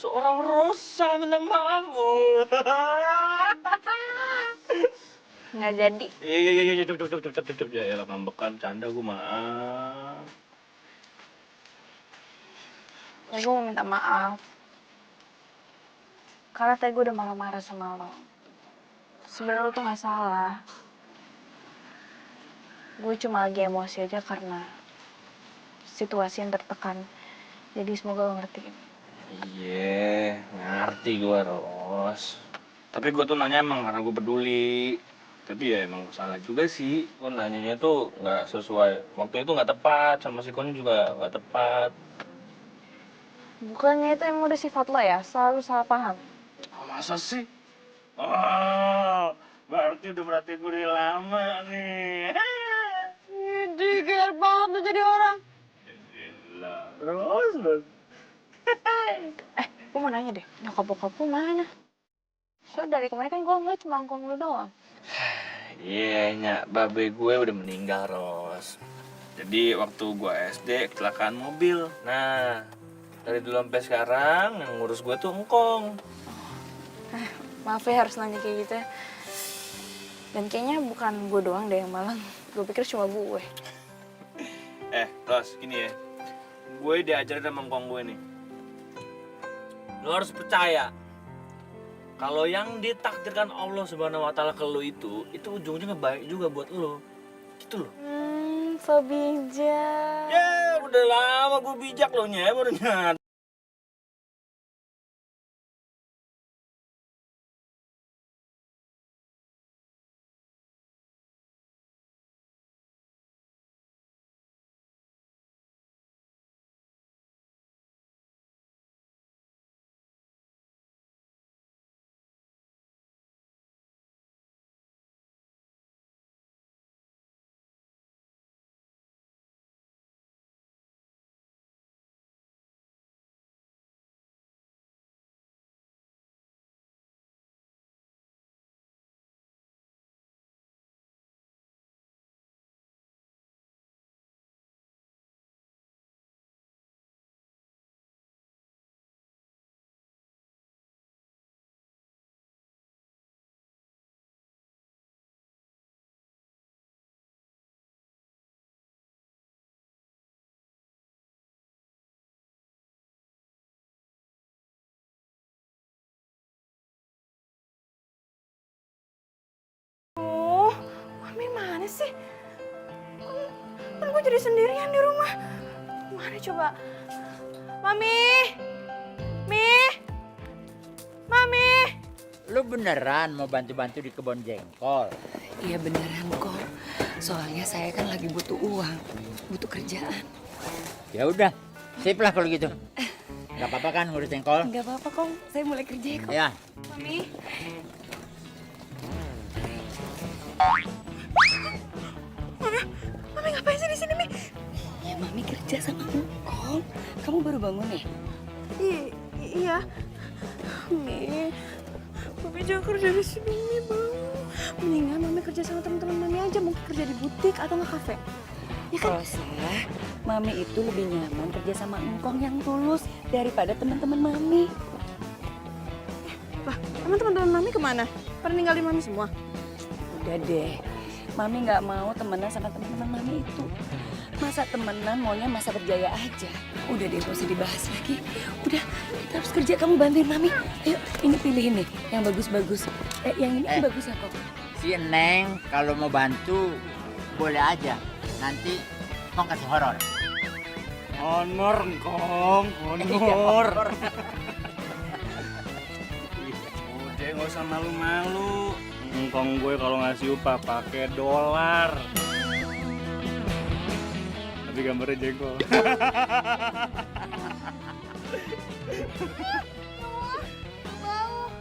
Seorang Rosa minta maaf. Nggak jadi. Iya, cukup. Ya lah, ngambekan, canda gue maaf. Ya, gue mau minta maaf. Karena tadi gue udah marah-marah sama lo. Sebenarnya lo tuh nggak salah. Gue cuma lagi emosi aja karena situasi yang tertekan. Jadi semoga lo ngerti. Iya, ngerti gue, Ros. Tapi gue tuh nanya emang karena gue peduli. Tapi ya emang salah juga sih. Gue nanyanya tuh nggak sesuai. Waktu itu nggak tepat, sama si Kon juga nggak tepat. Bukannya itu emang udah sifat lo ya? Selalu salah paham. Oh, masa sih? Oh, berarti udah perhatiin gue dari lama nih. Diger banget tuh jadi orang. Terus. Gue mau nanya deh, nyokap bokap lu mana? So dari kemarin kan gue ngeliat cuma ngkong lu doang. Iya, nyak, babe gue udah meninggal, Ros. Jadi waktu gue SD kecelakaan mobil. Nah, dari dulu sampai sekarang yang ngurus gue tuh engkong. Maaf ya harus nanya kayak gitu ya. Dan kayaknya bukan gue doang deh yang malang. Gue pikir cuma gue. Ros, gini ya. Gue diajarin sama engkong gue nih. Lo harus percaya. Kalau yang ditakdirkan Allah Subhanahu wa Ta'ala ke lo itu ujung-ujungnya baik juga buat lo. Gitu loh. So bijak. Ya, udah lama gue bijak lo, Nya, baru nyadar. Mami mana sih? Kan gue jadi sendirian di rumah. Mana coba? Mami! Mami! Lu beneran mau bantu-bantu di kebun jengkol? Iya beneran kok. Soalnya saya kan lagi butuh uang, butuh kerjaan. Ya udah, sip lah kalau gitu. Gak apa-apa kan ngurus jengkol? Nggak apa-apa kok, saya mulai kerja ya kok. Ya. Mami? Mami ngapain sih di sini, Mi? Ya Mami kerja sama Engkong. Kamu baru bangun ya? Iya. Mi, Mami jangan kerja di sini, Mi, Bang. Mendingan Mami kerja sama teman-teman Mami aja, mungkin kerja di butik atau nggak kafe. Ya kan? Rosa, Mami itu lebih nyaman kerja sama Engkong yang tulus daripada teman-teman Mami. Lah, emang teman-teman Mami kemana? Pada ninggalin Mami semua? Udah deh, Mami nggak mau temenan sama teman-teman Mami itu. Masa temenan maunya masa berjaya aja. Udah deh, gak usah dibahas lagi. Udah, kita harus kerja, kamu bantuin Mami. Ayo, ini pilihin nih, yang bagus-bagus. Yang ini kan bagus ya kok. Si Neng kalau mau bantu boleh aja. Nanti Kong kasih horor. Honor, Kong. Honor. Udah, nggak usah malu-malu. Engkong gue kalau ngasih upah pakai dolar. Tapi gambarnya jengkol. Bau.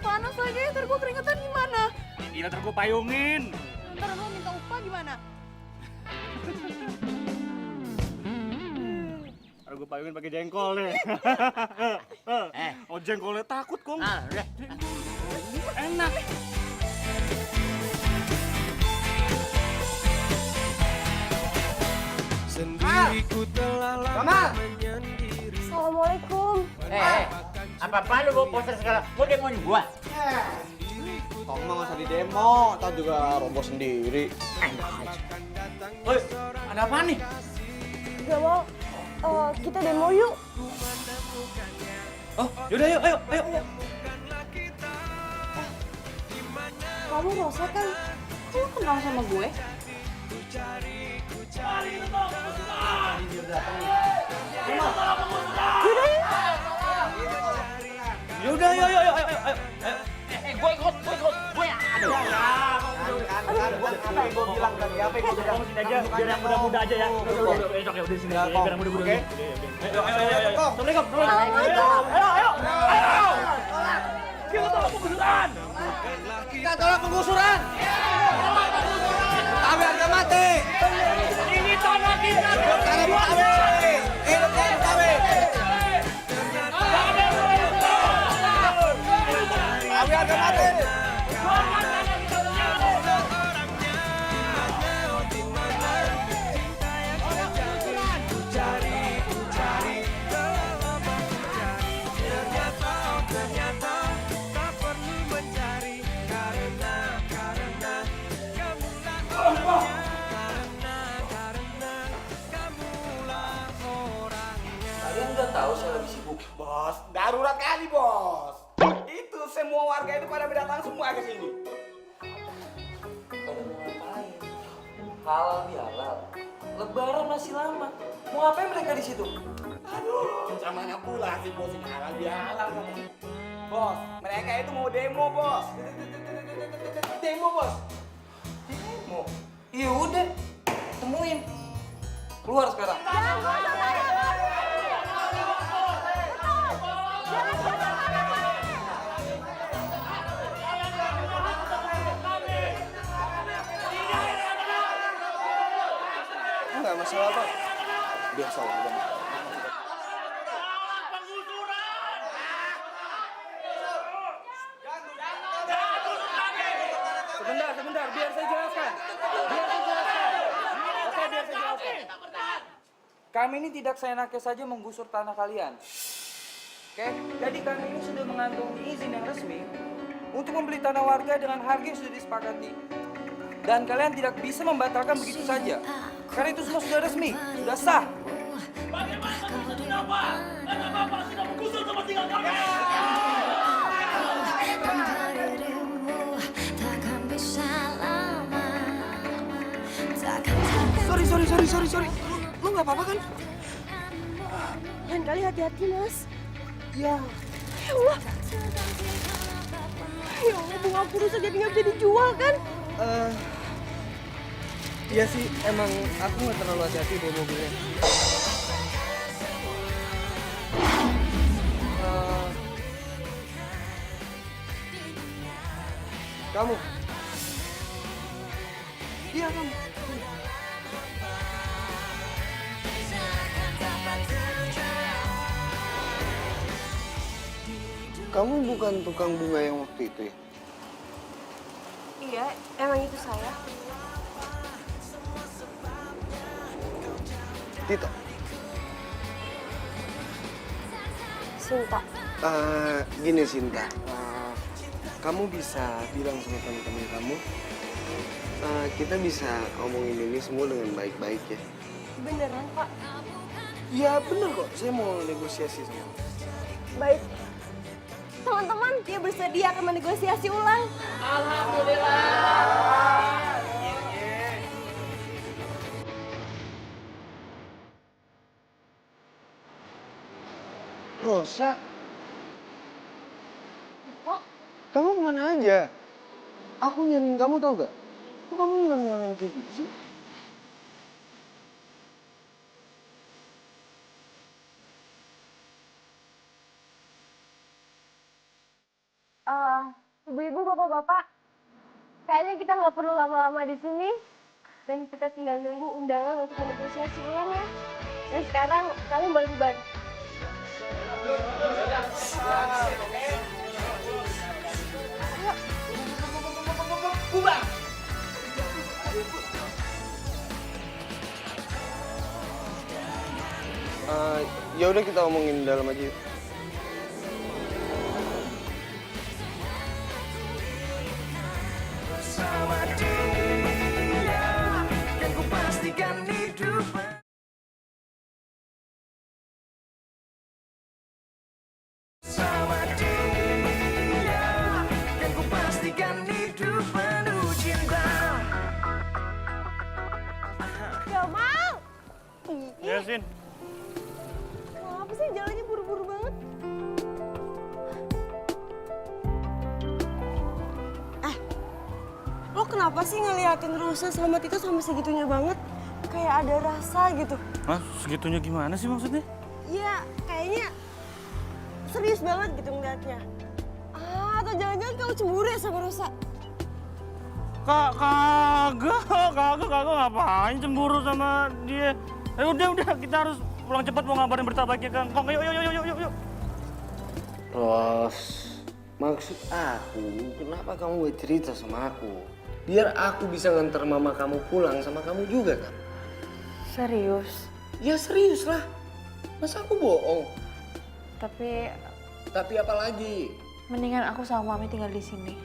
Panas lagi, ntar gue keringetan gimana? Iya, ntar gue payungin. Ntar lo minta upah gimana? Ntar gue payungin pakai jengkol deh. Oh, jengkolnya takut, Kong. Udah. Enak. Sendiriku telah lama menyendiri. Assalamualaikum. Apa-apaan lu bawa poster segala? Mau demoin gua? Kamu mah nggak usah di demo, ntar juga roboh sendiri. Woi, ada apa nih? Gak mau. Kita demo yuk. Oh, yaudah yuk, ayo. Kamu Rosa kan? Kok lu kenal sama gue? Yaudah, ayo. Gue ikut. Aduh. Apa yang gue bilang tadi? Apa yang gue bilang? Sini aja, biar yang muda-muda aja ya. Besok ya udah sini aja, biar yang muda-muda. Oke. Ayo. Assalamualaikum. Ayo. Kita tolong penggusuran. Kita tolak penggusuran. Tawe harga mati. Ini tanah kita. Tanah Betawi. Hidup Betawi. Tawe harga mati. Kalian nggak tahu saya lagi sibuk. Bos, darurat kali bos. Itu semua warga itu pada datang semua ke sini. Pada mau ngapain? Halal bihalal. Lebaran masih lama. Mau ngapain mereka di situ? Aduh, macam pula sih bos ini halal bihalal katanya. Bos, mereka itu mau demo bos. Demo bos. Demo. Iya udah, temuin. Keluar sekarang. Enggak masalah pak. Biasa lah. Sebentar, biar saya jelaskan. Oke, biar saya jelaskan. Kami ini tidak seenaknya saja menggusur tanah kalian. Oke, jadi kami ini sudah mengantongi izin yang resmi untuk membeli tanah warga dengan harga yang sudah disepakati. Dan kalian tidak bisa membatalkan begitu saja. Karena itu semua sudah resmi, sudah sah. Bagaimana kenapa? Karena Bapak sudah menggusur tempat tinggal kami. Sorry. Lu nggak apa-apa kan? Lain kali hati-hati, Mas. Ya Allah. Ya Allah, bunga aku rusak jadi nggak bisa dijual kan? Iya sih, emang aku nggak terlalu hati-hati bawa mobilnya. Kamu? Iya kamu. Kamu bukan tukang bunga yang waktu itu ya? Iya, emang itu saya. Tito. Sinta. Gini Sinta, kamu bisa bilang sama teman-teman kamu, kita bisa ngomongin ini semua dengan baik-baik ya. Beneran, Pak? Iya bener kok, saya mau negosiasi sama kamu. Baik. Teman-teman, dia bersedia akan menegosiasi ulang. Alhamdulillah. Rosa, kamu kemana aja? Aku nyariin kamu tau gak? Kok kamu ngilang-ngilang kayak gitu sih? Ibu-ibu, bapak-bapak, kayaknya kita nggak perlu lama-lama di sini dan kita tinggal nunggu undangan untuk negosiasi ulang ya. Dan sekarang kalian boleh bubar. Bubar! Ya udah kita omongin dalam aja yuk. Bersama dia yang ku pastikan hidup. Bersama dia yang ku pastikan hidup penuh cinta. Jamal! Ya, Sin. Apa sih jalannya buru-buru banget? Lo kenapa sih ngeliatin Rosa sama Tito sampai segitunya banget? Kayak ada rasa gitu. Hah? Segitunya gimana sih maksudnya? Iya, kayaknya serius banget gitu ngeliatnya. Atau jangan-jangan kamu cemburu ya sama Rosa? Kagak ngapain cemburu sama dia. Udah, kita harus pulang cepat mau ngabarin berita baiknya ke Ngkong. Yuk. Ros, maksud aku, kenapa kamu gak cerita sama aku? Biar aku bisa nganter mama kamu pulang sama kamu juga kan? Serius? Ya serius lah, masa aku bohong? Tapi apa lagi? mendingan aku sama Mami tinggal di sini.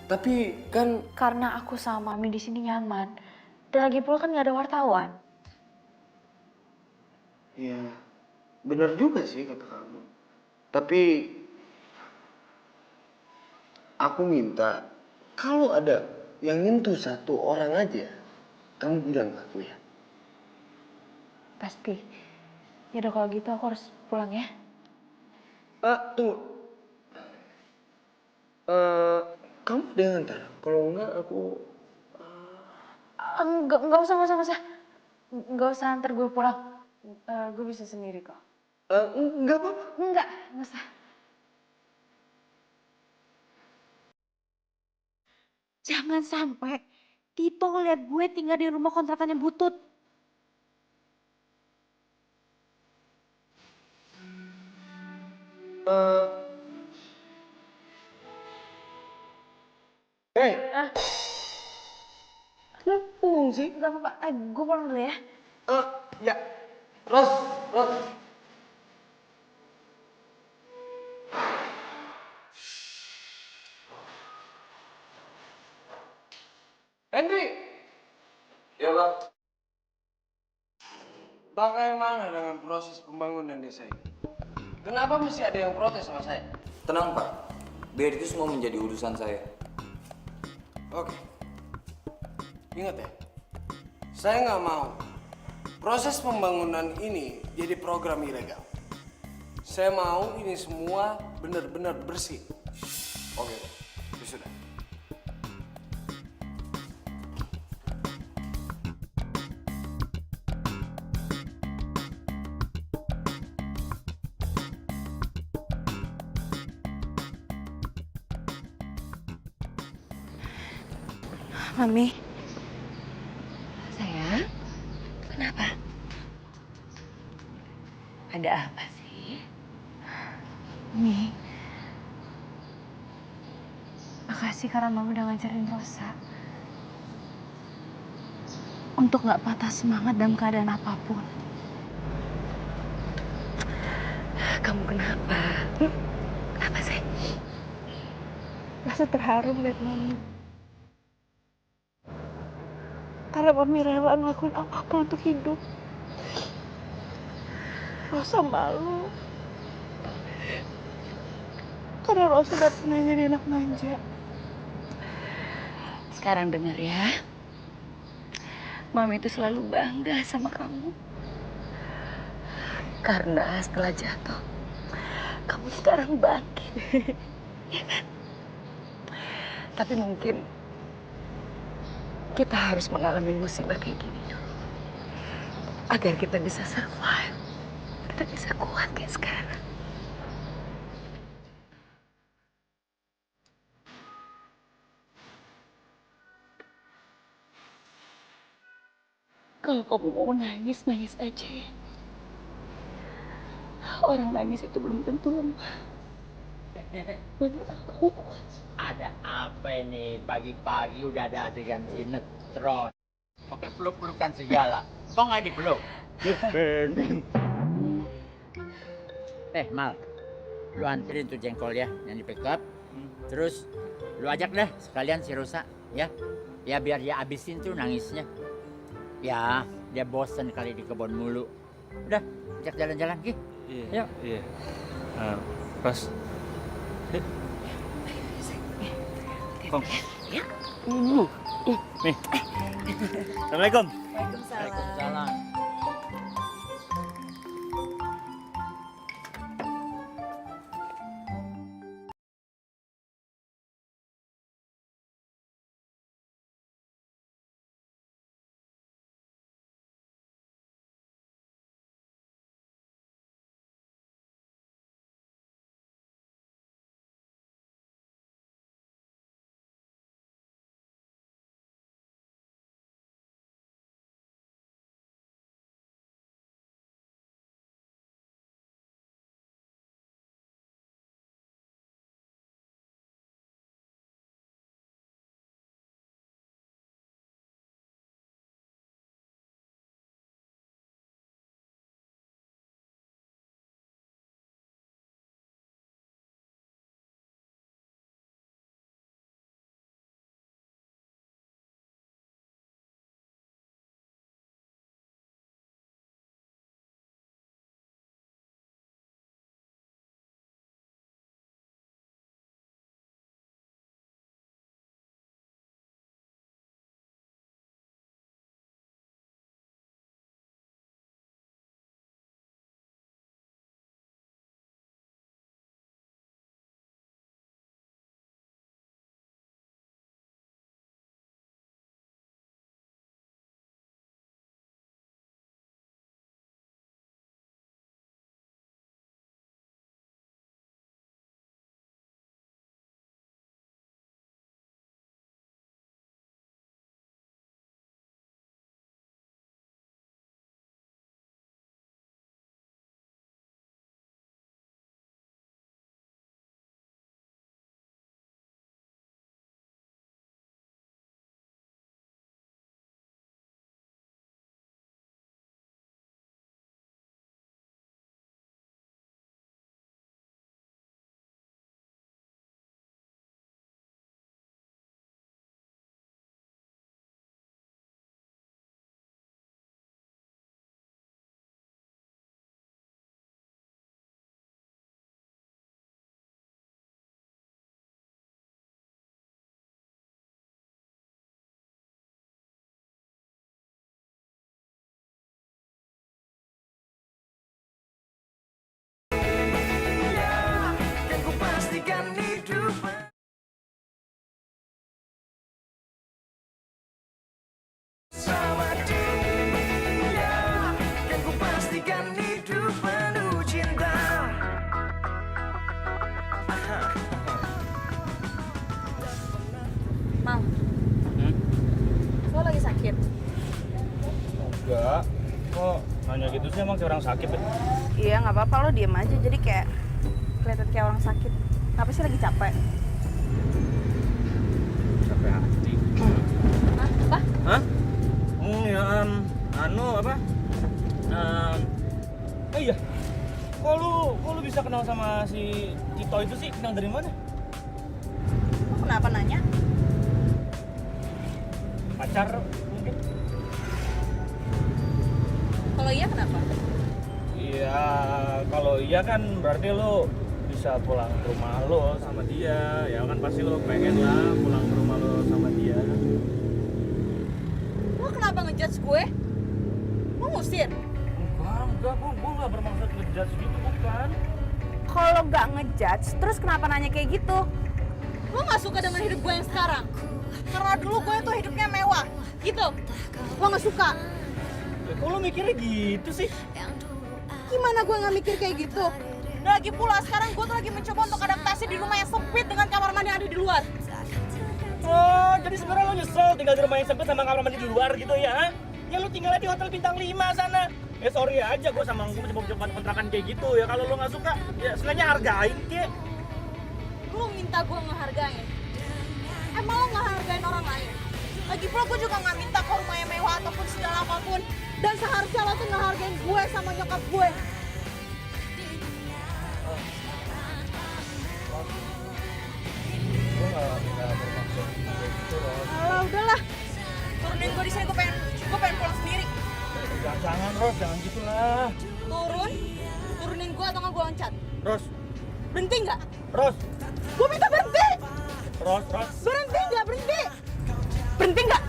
Tapi kan... Karena aku sama Mami di sini nyaman. Dan lagi pula kan nggak ada wartawan. Ya, bener juga sih kata kamu. Tapi... aku minta, kalau ada yang nyentuh satu orang aja, kamu bilang ke aku ya. Pasti. Ya udah kalau gitu aku harus pulang ya. Tunggu. Kamu ada yang ngantar? Kalau enggak aku... Enggak usah. Enggak usah antar gue pulang. Gue bisa sendiri kok. Enggak apa-apa. Enggak usah. Jangan sampai Tito ngeliat gue tinggal di rumah kontrakannya Butut. Ngomong sih? Gak apa-apa, gue pulang dulu ya. Ya. Ros. Henry! Ya, Bang. Bagaimana dengan proses pembangunan desa ini? Kenapa mesti ada yang protes sama saya? Tenang Pak, biar itu semua menjadi urusan saya. Oke. Ingat ya, saya nggak mau proses pembangunan ini jadi program ilegal. Saya mau ini semua benar-benar bersih. Oke, ya sudah. Mami. Sayang, kenapa? Ada apa sih? Mi. Makasih karena Mami udah ngajarin Rosa. Untuk gak patah semangat dalam keadaan apapun. Kamu kenapa? Kenapa sayang? Rasa terharu liat Mami. Karena Mami rela ngelakuin apapun untuk hidup. Rosa malu. Karena Rosa udah pernah jadi anak manja. Sekarang dengar ya. Mami itu selalu bangga sama kamu. Karena setelah jatuh, kamu sekarang bangkit. Ya kan? Tapi mungkin kita harus mengalami musibah kayak gini dulu. Agar kita bisa survive. Kita bisa kuat kayak sekarang. Kalau kamu mau nangis, nangis aja ya. Orang nangis itu belum tentu lemah. Ada apa ini? Pagi-pagi udah ada adegan sinetron. pakai peluk-pelukan segala. Kok nggak dipeluk? Mal, lu anterin tuh jengkol ya yang di pick up. Terus lu ajak deh sekalian si Rosa ya. Ya biar dia abisin tuh nangisnya. Ya, dia bosen kali di kebun mulu. Udah, ajak jalan-jalan Ki. Iya. Iya. Pas. Kong. Ya. Nih. Assalamualaikum. Waalaikumsalam. Pastikan hidup sama dia, dan ku pastikan hidup penuh cinta. Mal, lo lagi sakit? Enggak. Kok nanya gitu sih, emang kayak orang sakit ya? Iya, nggak apa-apa, lo diem aja. Jadi kayak kelihatan kayak orang sakit. Apa sih, lagi capek? Capek hati. Hah? Apa? Hah? Ya, apa? Oh iya. Kok lu bisa kenal sama si Tito itu sih? Kenal dari mana? Lo kenapa nanya? Pacar mungkin? Kalau iya kenapa? Iya, kalau iya kan berarti lo bisa pulang ke rumah lo sama dia. Ya kan pasti lo pengen lah pulang ke rumah lo sama dia. Lo kenapa ngejudge gue? Lo ngusir? Enggak, gue gak bermaksud ngejudge gitu, bukan. Kalau nggak ngejudge, terus kenapa nanya kayak gitu? Lo nggak suka dengan hidup gue yang sekarang? Karena dulu gue tuh hidupnya mewah, gitu. Lo nggak suka? Kok lo mikirnya gitu sih? Gimana gue nggak mikir kayak gitu? Dan lagi pula sekarang gue tuh lagi mencoba untuk adaptasi di rumah yang sempit dengan kamar mandi yang ada di luar. Oh, jadi sebenarnya lo nyesel tinggal di rumah yang sempit sama kamar mandi di luar gitu ya? Ha? Ya lo tinggalnya di hotel bintang 5 sana. Sorry aja, gue sama gue mencoba kontrakan kayak gitu ya. Kalau lo nggak suka, ya seenggaknya hargain kek. Lo minta gue ngehargain? Emang lo ngehargain orang lain? Lagi pula gue juga nggak minta ke rumah yang mewah atau Dan seharusnya lo tuh ngehargain gue sama nyokap gue. Alah, udahlah. Turunin gue di sini, gue pengen pulang sendiri. Jangan, Ros, jangan gitu lah. Turunin gue atau nggak gue loncat. Ros, Berhenti nggak? Ros, Gue minta berhenti. Ros. Berhenti nggak? Berhenti. Berhenti nggak?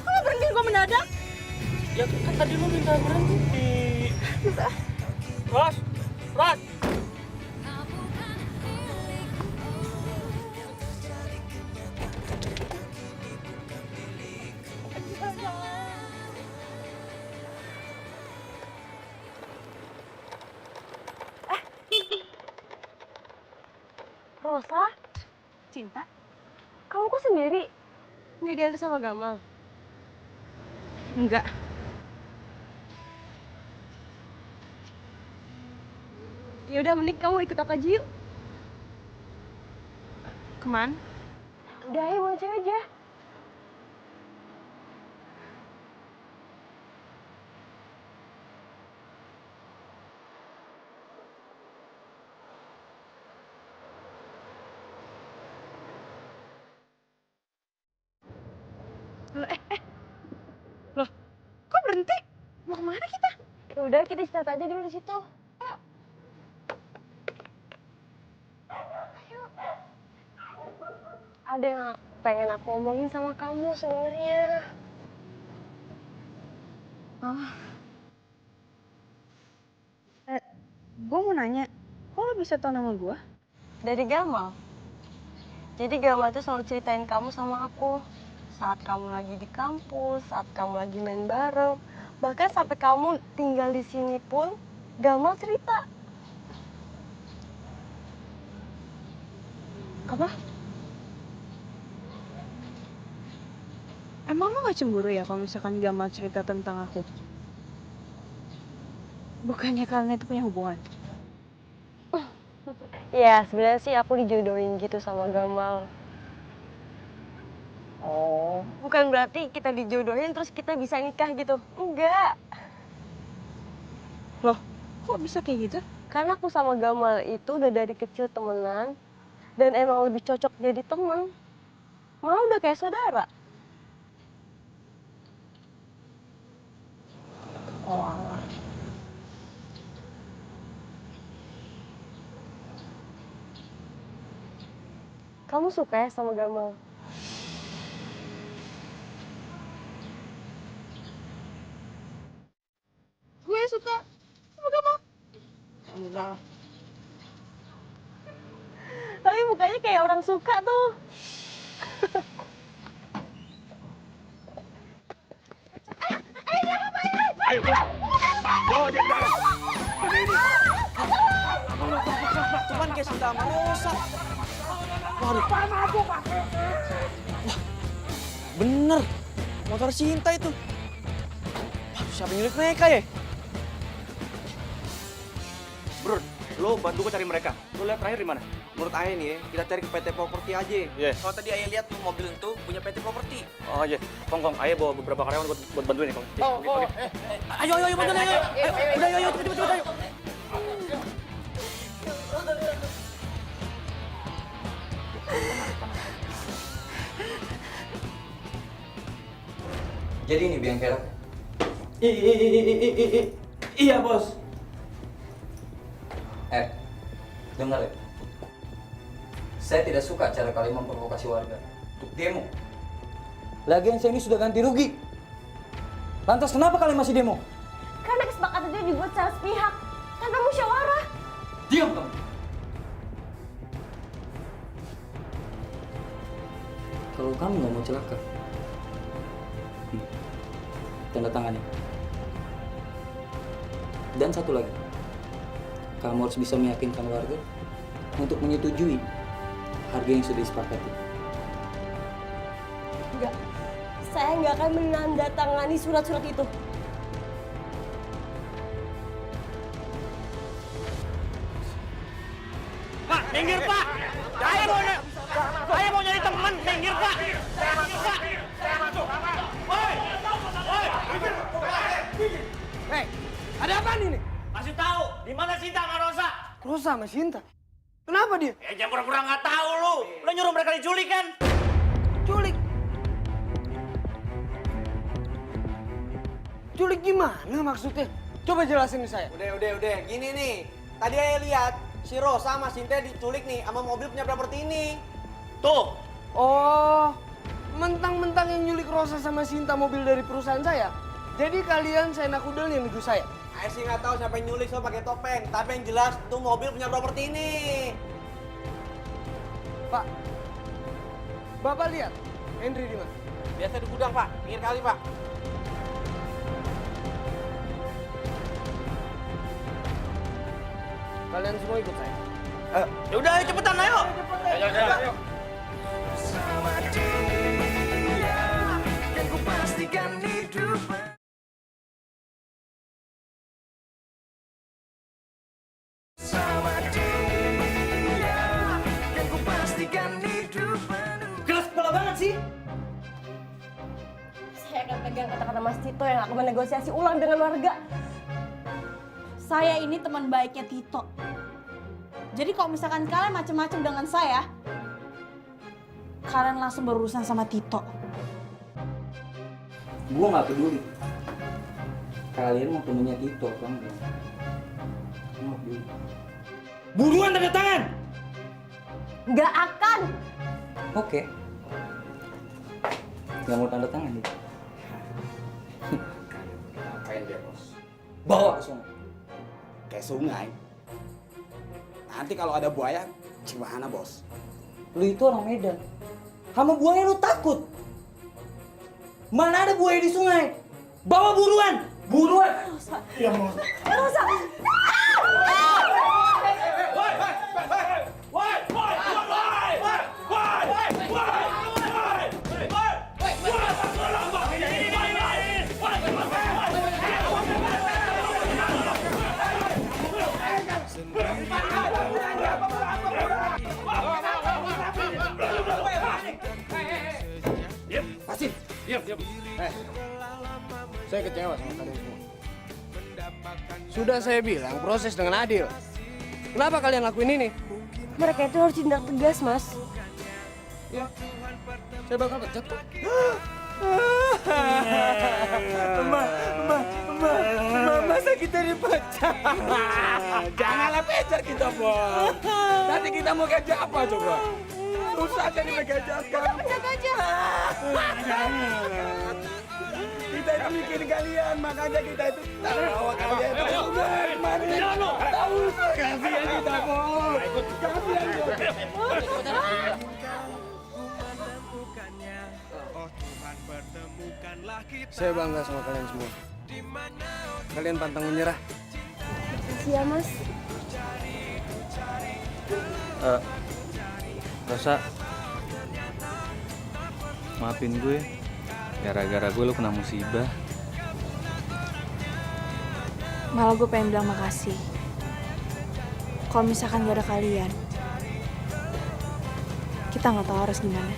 Kok berhenti gue mendadak? Ya kan tadi lu minta berhenti. Ros. Rosa? Cinta? Kamu kok sendiri? Nggak diantar sama Gamal? Enggak. Ya udah, mending kamu ikut aku aja yuk. Kemana? Udah, ayo bonceng aja. Loh, kok berhenti? Mau kemana kita? Ya udah, kita istirahat aja dulu di situ. Ayo. Ada yang pengen aku omongin sama kamu sebenarnya. Gue mau nanya, kok lo bisa tau nama gue? Dari Gamal. Jadi Gamal tuh selalu ceritain kamu sama aku. Saat kamu lagi di kampus, saat kamu lagi main bareng. Bahkan sampai kamu tinggal di sini pun, Gamal cerita. Apa? Emang lo gak cemburu ya kalau misalkan Gamal cerita tentang aku? Bukannya kalian itu punya hubungan? Ya, sebenarnya sih aku dijodohin gitu sama Gamal. Oh. Bukan berarti kita dijodohin terus kita bisa nikah gitu. Enggak. Loh, kok bisa kayak gitu? Karena aku sama Gamal itu udah dari kecil temenan. Dan emang lebih cocok jadi temen. Malah udah kayak saudara. Oh alah. Kamu suka ya sama Gamal? Gue suka sama Gamal. Enggak. Tapi mukanya kayak orang suka tuh. Ayo, bawa dia ke dalam. Cuman kayak sudah merusak. Waduh. Wah, bener. Motor Cinta itu. Waduh, siapa yang nyulik mereka ya? Bro, lo bantu gue cari mereka. Lo lihat terakhir di mana? Menurut Ayah nih ya, kita cari ke PT Properti aja. Iya. Kalau tadi Ayah lihat tuh mobil itu punya PT Properti. Oh iya, Kong, ayah bawa beberapa karyawan buat bantuin nih, Kong. Oke. Ayo, bantuin ayo. Udah, ayo, cepet, ayo. Jadi ini bengkel. Iya, Bos. Dengar ya. Saya tidak suka cara kalian memprovokasi warga untuk demo. Lagian saya ini sudah ganti rugi. Lantas kenapa kalian masih demo? Karena kesepakatan itu dibuat secara sepihak. Tanpa musyawarah. Diam kamu. Kalau kamu nggak mau celaka, tanda tangannya. Dan satu lagi, kamu harus bisa meyakinkan warga untuk menyetujui harga yang sudah disepakati. Enggak. Saya nggak akan menandatangani surat-surat itu. Pak, minggir Pak! Jangan boleh! Rosa sama Sinta. Kenapa dia? Jangan pura-pura nggak tahu lu. Lu nyuruh mereka diculik kan? Culik? Culik gimana maksudnya? Coba jelasin ke saya. Udah. Gini nih. Tadi saya lihat si Rosa sama Sinta diculik nih sama mobil punya properti ini. Tuh. Oh, mentang-mentang yang nyulik Rosa sama Sinta mobil dari perusahaan saya. Jadi kalian seenak udel yang nuduh saya. Saya sih nggak tahu siapa yang nyulik so pakai topeng. Tapi yang jelas tuh mobil punya properti ini. Pak, Bapak lihat Henry di mana? Biasa di gudang Pak, pinggir kali Pak. Kalian semua ikut saya. Ya udah, ayo cepetan, ayo. Ayo. Sama dia, kan ku pastikan hidup. Sama dia, kan ku pastikan hidup. Keras kepala banget sih. Saya akan pegang kata-kata Mas Tito yang akan menegosiasi ulang dengan warga. Saya ini teman baiknya Tito. Jadi kalau misalkan kalian macam-macam dengan saya, kalian langsung berurusan sama Tito. Gue nggak peduli. Kalian mau temennya Tito, kan? Nggak peduli. Buruan tanda tangan. Nggak akan. Oke. Nggak mau tanda tangan nih. Ngapain dia bos? Bawa ke sungai. Kayak sungai. Nanti kalau ada buaya, gimana bos? Lu itu orang Medan. Sama buaya lu takut. Mana ada buaya di sungai? Bawa buruan. Buruan. Rosa. Ya mau. Rosa. Pasti. Diam. Saya kecewa sama kalian semua. Sudah saya bilang proses dengan adil. Kenapa kalian lakuin ini? Mereka itu harus tindak tegas, Mas. Ya, saya bakal pecat kok. Masa kita dipecat? Janganlah pecat kita, Bos. Nanti kita mau gaji apa coba? Susah jadi gaji apa? Pecat aja. Kita itu bikin kalian, makanya kita itu tahu kalian. Tahu kasihan kita, Bos. Kasihan. Saya bangga sama kalian semua. Kalian pantang menyerah. Makasih ya, Mas. Rosa, maafin gue. Gara-gara gue lu kena musibah. Malah gue pengen bilang makasih. Kalau misalkan gak ada kalian, kita nggak tahu harus gimana.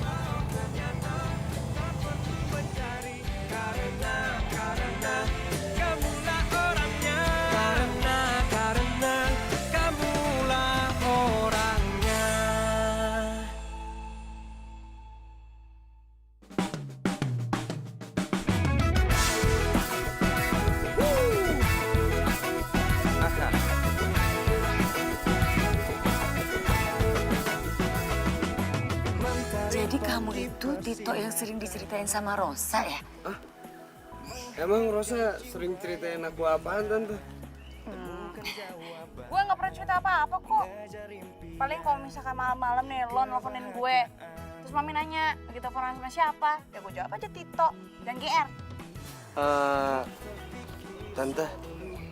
Jadi kamu itu Tito yang sering diceritain sama Rosa ya? Emang Rosa sering ceritain aku apaan, Tante? Gue nggak pernah cerita apa-apa kok. Paling kalau misalkan malam-malam nih lo nelfonin gue, terus mami nanya lagi teleponan sama siapa, ya gue jawab aja Tito dan GR.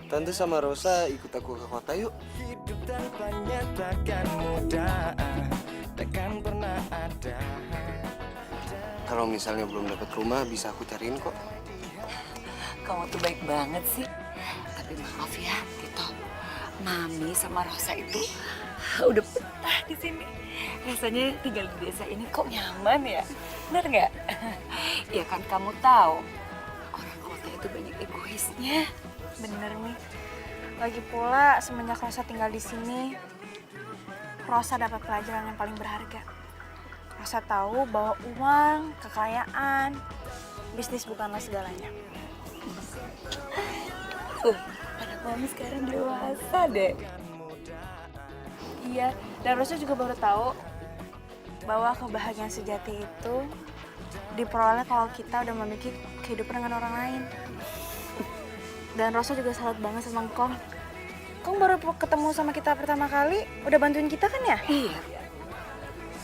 Tante sama Rosa ikut aku ke kota yuk. Hidup tanpanya takkan mudah, takkan pernah ada. Kalau misalnya belum dapat rumah, bisa aku cariin kok. Kamu tuh baik banget sih. Tapi maaf ya, Tito. Mami sama Rosa itu udah betah di sini. Rasanya tinggal di desa ini kok nyaman ya? Bener nggak? Ya kan kamu tahu, orang kota itu banyak egoisnya. Bener nih. Lagi pula semenjak Rosa tinggal di sini, Rosa dapat pelajaran yang paling berharga. Rosa tahu bahwa uang, kekayaan, bisnis bukanlah segalanya. Anak mami sekarang dewasa deh. Iya, dan Rosa juga baru tahu bahwa kebahagiaan sejati itu diperoleh kalau kita udah memiliki kehidupan dengan orang lain. Dan Rosa juga salut banget sama Kong. Kong baru ketemu sama kita pertama kali, udah bantuin kita kan ya? Iya.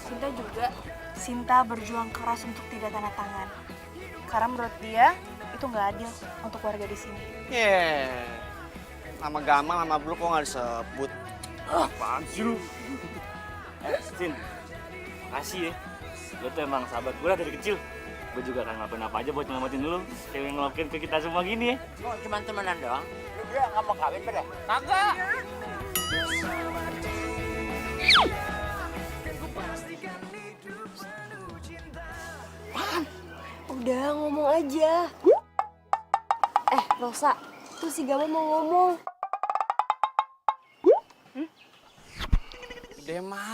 Sinta juga. Sinta berjuang keras untuk tidak tanda tangan. Karena menurut dia, itu nggak adil untuk warga di sini. Nama Gamal, nama Blue kok nggak disebut? Apaan sih lu? Sin, makasih ya. Lu tuh emang sahabat gue dari kecil. Gue juga akan ngelakuin apa aja buat nyelamatin lu. Kayak yang ngelakuin ke kita semua gini ya. Kok cuma temenan doang? Lu berdua nggak mau kawin pada? Kagak. Udah ngomong aja. Rosa, tuh si Gamal mau ngomong. Gede mah.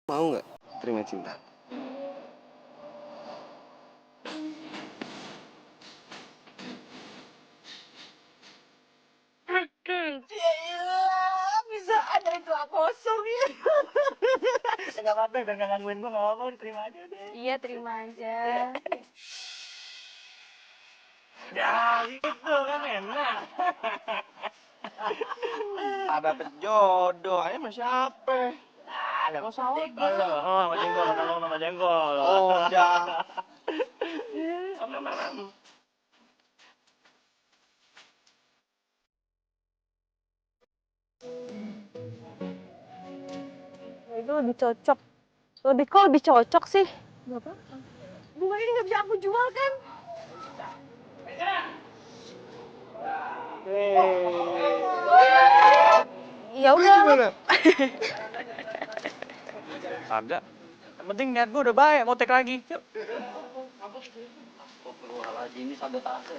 Mau nggak terima cinta? Bisa ada itu kosong ya. Enggak apa-apa, biar nggak gangguin gue, nggak apa-apa, terima aja deh. Iya, terima aja. Ya, itu kan enak. Ada penjodoh, ayo sama siapa? Ada kok sahur. Oh, sama jengkol, sama jengkol. Oh, udah. Itu lebih cocok. Kok lebih cocok sih? Gak apa-apa. Bunga ini nggak bisa aku jual kan? Ya udah. Ada. Yang penting niat gue udah baik, mau take lagi. Yuk. Ini sabotase.